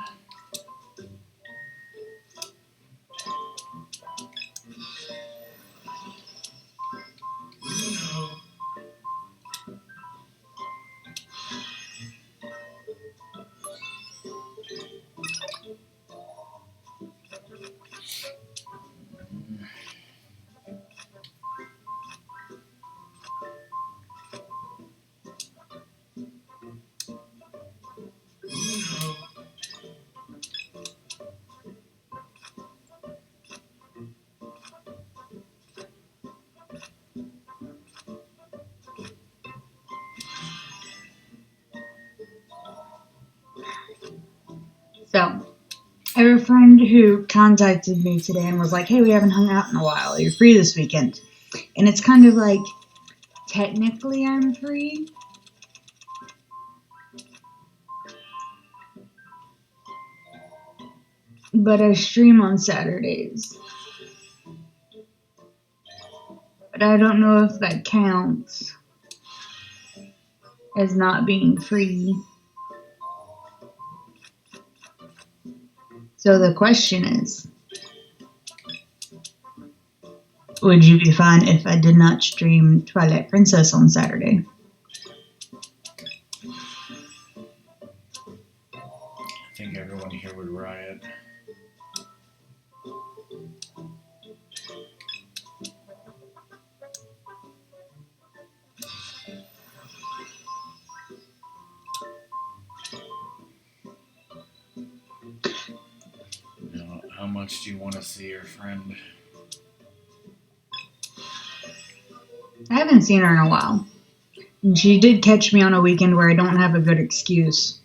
So, I have a friend who contacted me today and was like, hey, we haven't hung out in a while. Are you free this weekend? And it's kind of like, technically I'm free. But I stream on Saturdays. But I don't know if that counts as not being free. So the question is, would you be fine if I did not stream Twilight Princess on Saturday? I think everyone here would riot. Now, how much do you want to see your friend? I haven't seen her in a while. And she did catch me on a weekend where I don't have a good excuse.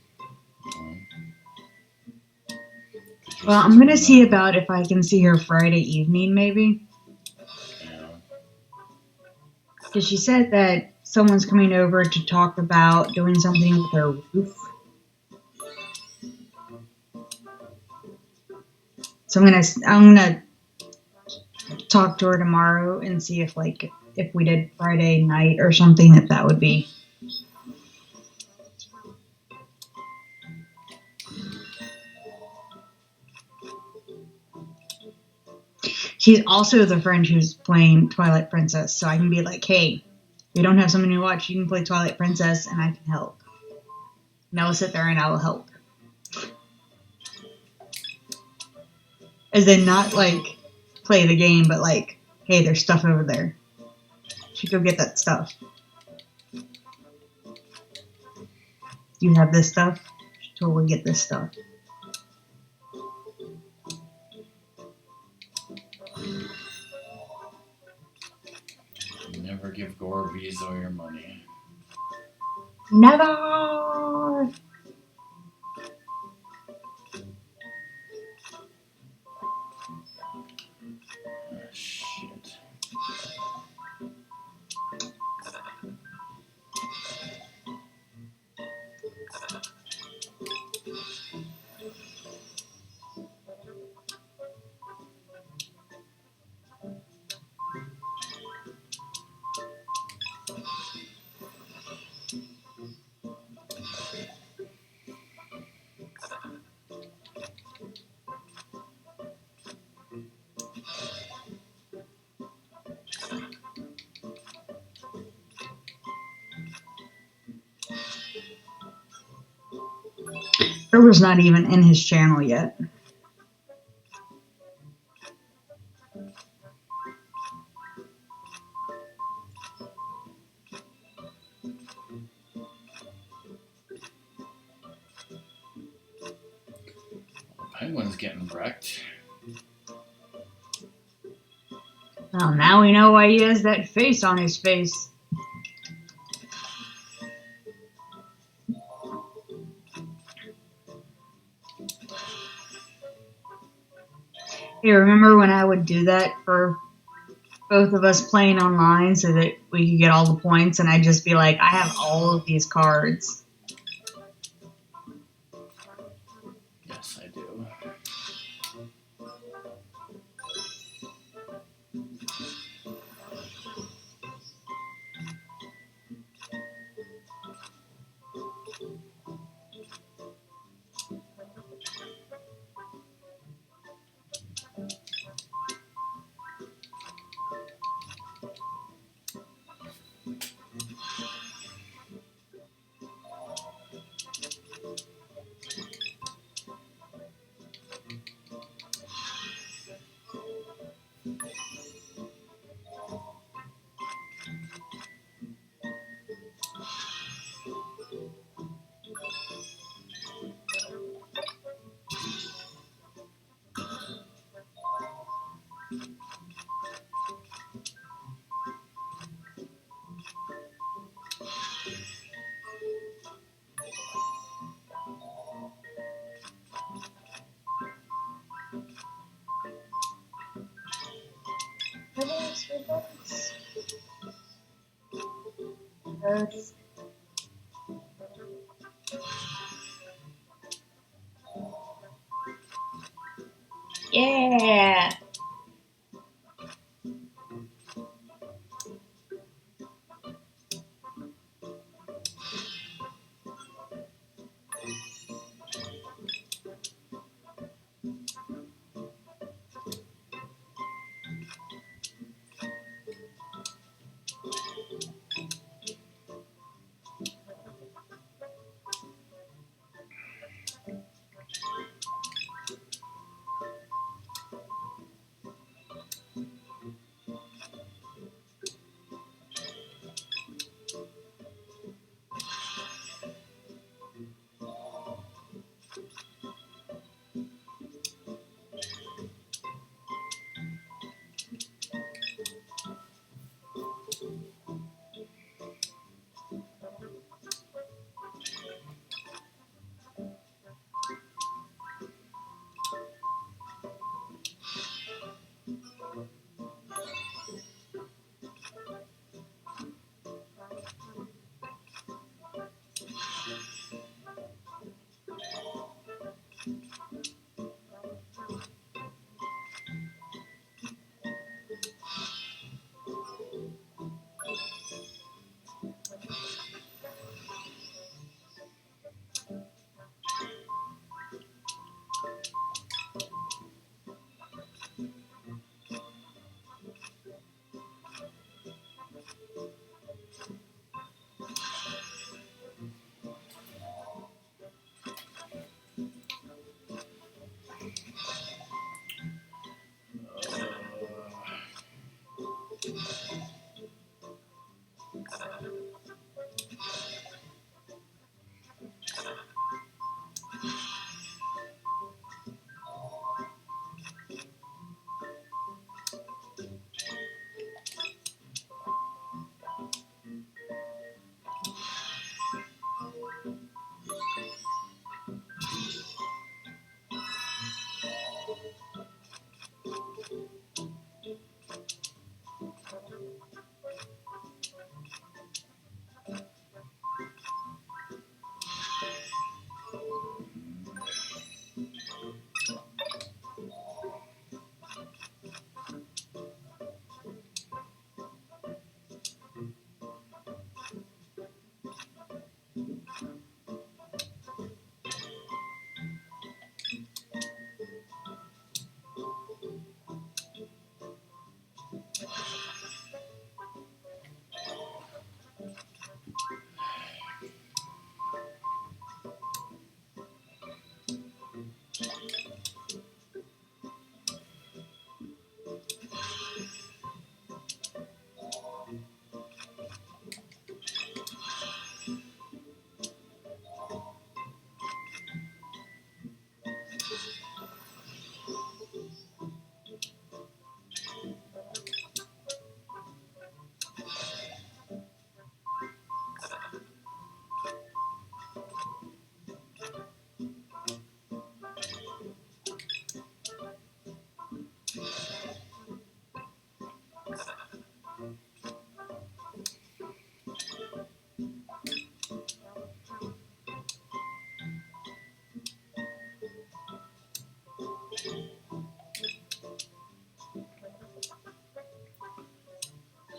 Well, I'm going to see about if I can see her Friday evening, maybe. Yeah. Because she said that someone's coming over to talk about doing something with her roof. So I'm gonna talk to her tomorrow and see if we did Friday night or something, if that would be. She's also the friend who's playing Twilight Princess, so I can be like, hey, we don't have someone to watch, you can play Twilight Princess and I can help. And I will sit there and I will help. As in not like play the game, but like, hey, there's stuff over there. She go get that stuff. You have this stuff? She totally get this stuff. Never give Gore Bezo your money. Never! Oh, shit. Herbert's not even in his channel yet. Penguin's getting wrecked. Well, now we know why he has that face on his face. Hey, remember when I would do that for both of us playing online so that we could get all the points, and I'd just be like, I have all of these cards. Yes, I do. Yes. Yeah.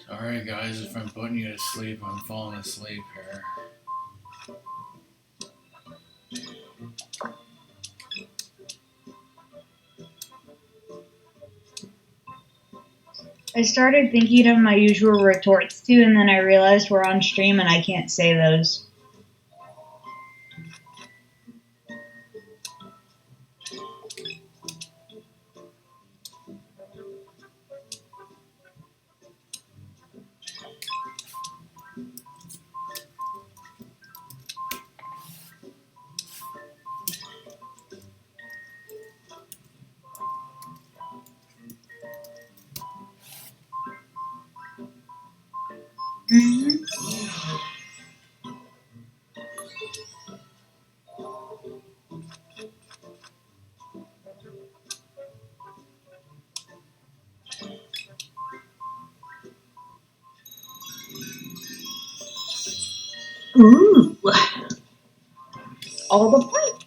Sorry guys, if I'm putting you to sleep, I'm falling asleep here. I started thinking of my usual retorts too, and then I realized we're on stream and I can't say those. Mm-hmm. Ooh. All the points.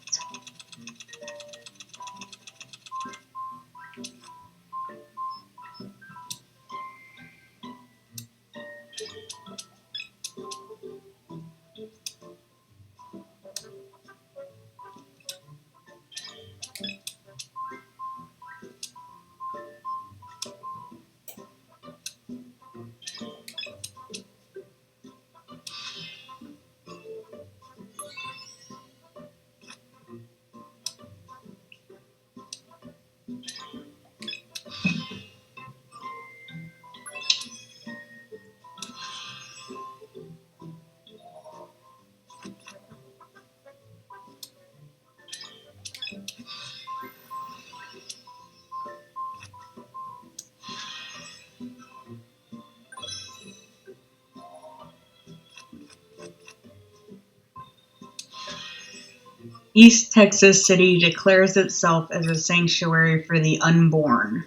East Texas City declares itself as a sanctuary for the unborn.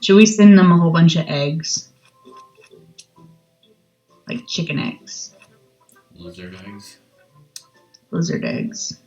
Should we send them a whole bunch of eggs? Like chicken eggs. Lizard eggs. Lizard eggs.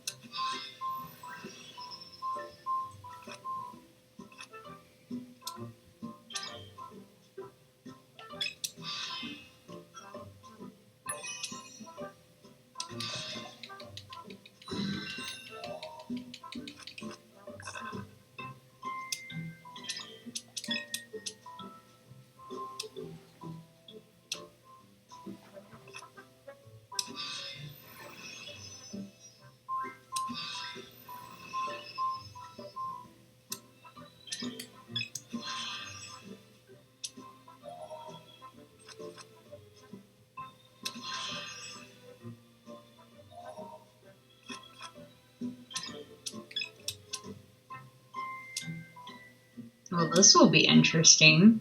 Well, this will be interesting.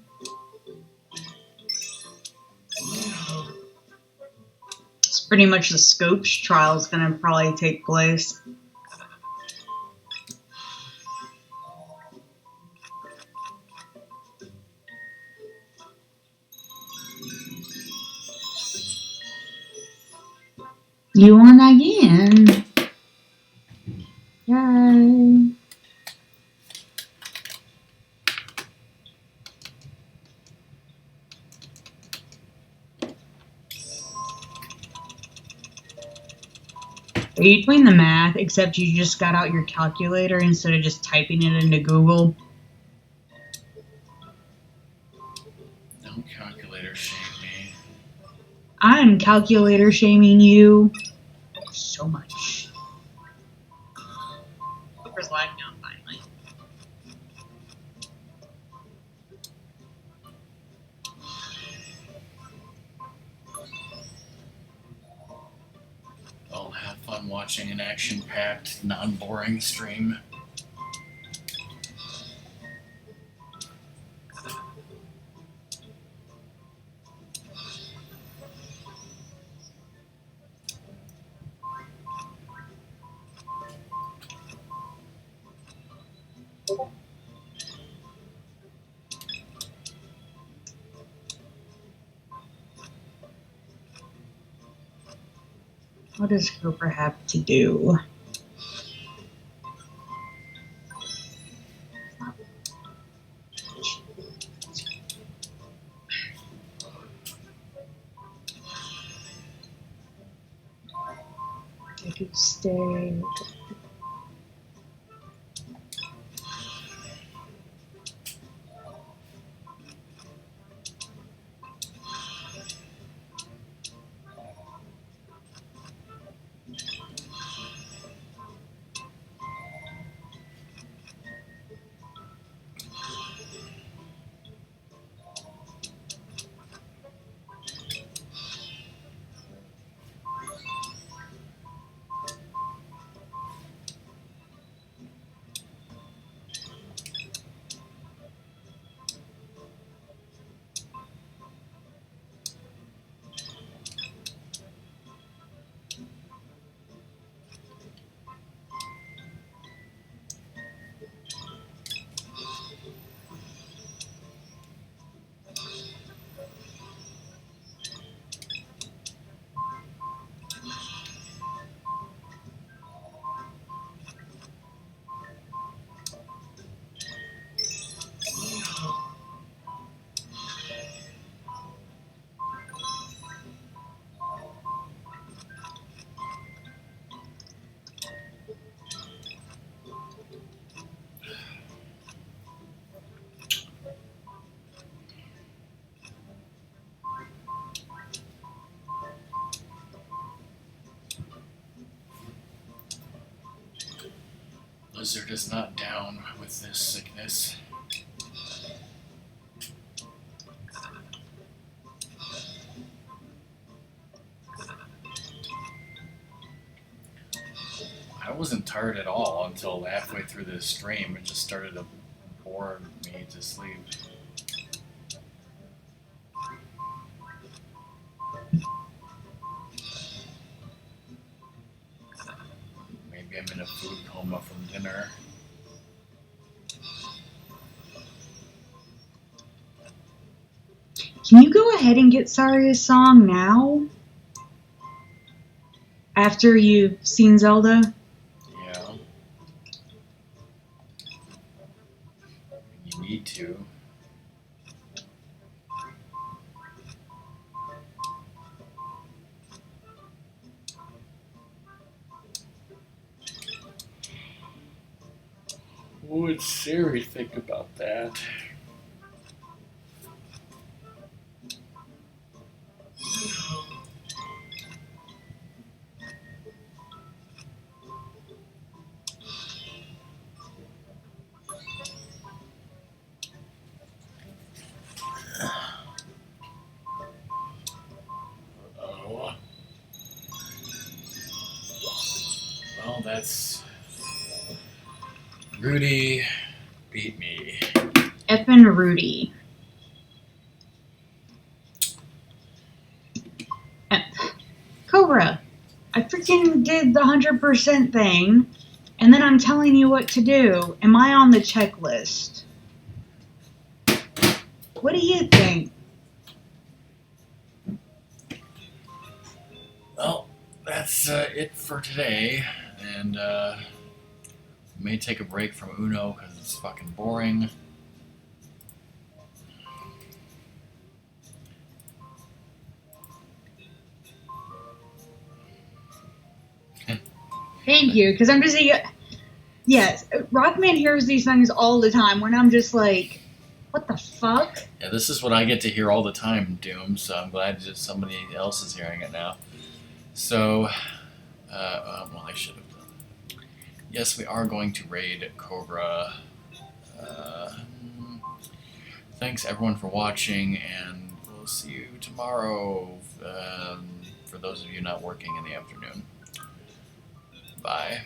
It's pretty much the Scopes trial is going to probably take place. You won again. Yay. Are you doing the math, except you just got out your calculator instead of just typing it into Google? Don't calculator shame me. I'm calculator shaming you so much. Cooper's live now, finally. I'll have fun watching an action-packed, non-boring stream. What does Cooper have to do? I could stay. Blizzard is not down with this sickness. I wasn't tired at all until halfway through this stream. It just started to bore me to sleep. Maybe I'm in a food coma from dinner. Can you go ahead and get Saria's song now? After you've seen Zelda? Yeah. You need to. What would Siri think about that? Oh. Well, that's... Rudy beat me. Effin' Rudy. Cobra, I freaking did the 100% thing, and then I'm telling you what to do. Am I on the checklist? What do you think? Well, that's it for today, and may take a break from Uno because it's fucking boring. Thank you, because I'm busy. Yes, Rockman hears these things all the time when I'm just like, what the fuck? Yeah, this is what I get to hear all the time, Doom, so I'm glad that somebody else is hearing it now. So, well, I should have done. Yes, we are going to raid Cobra. Thanks everyone for watching, and we'll see you tomorrow. For those of you not working in the afternoon. Bye.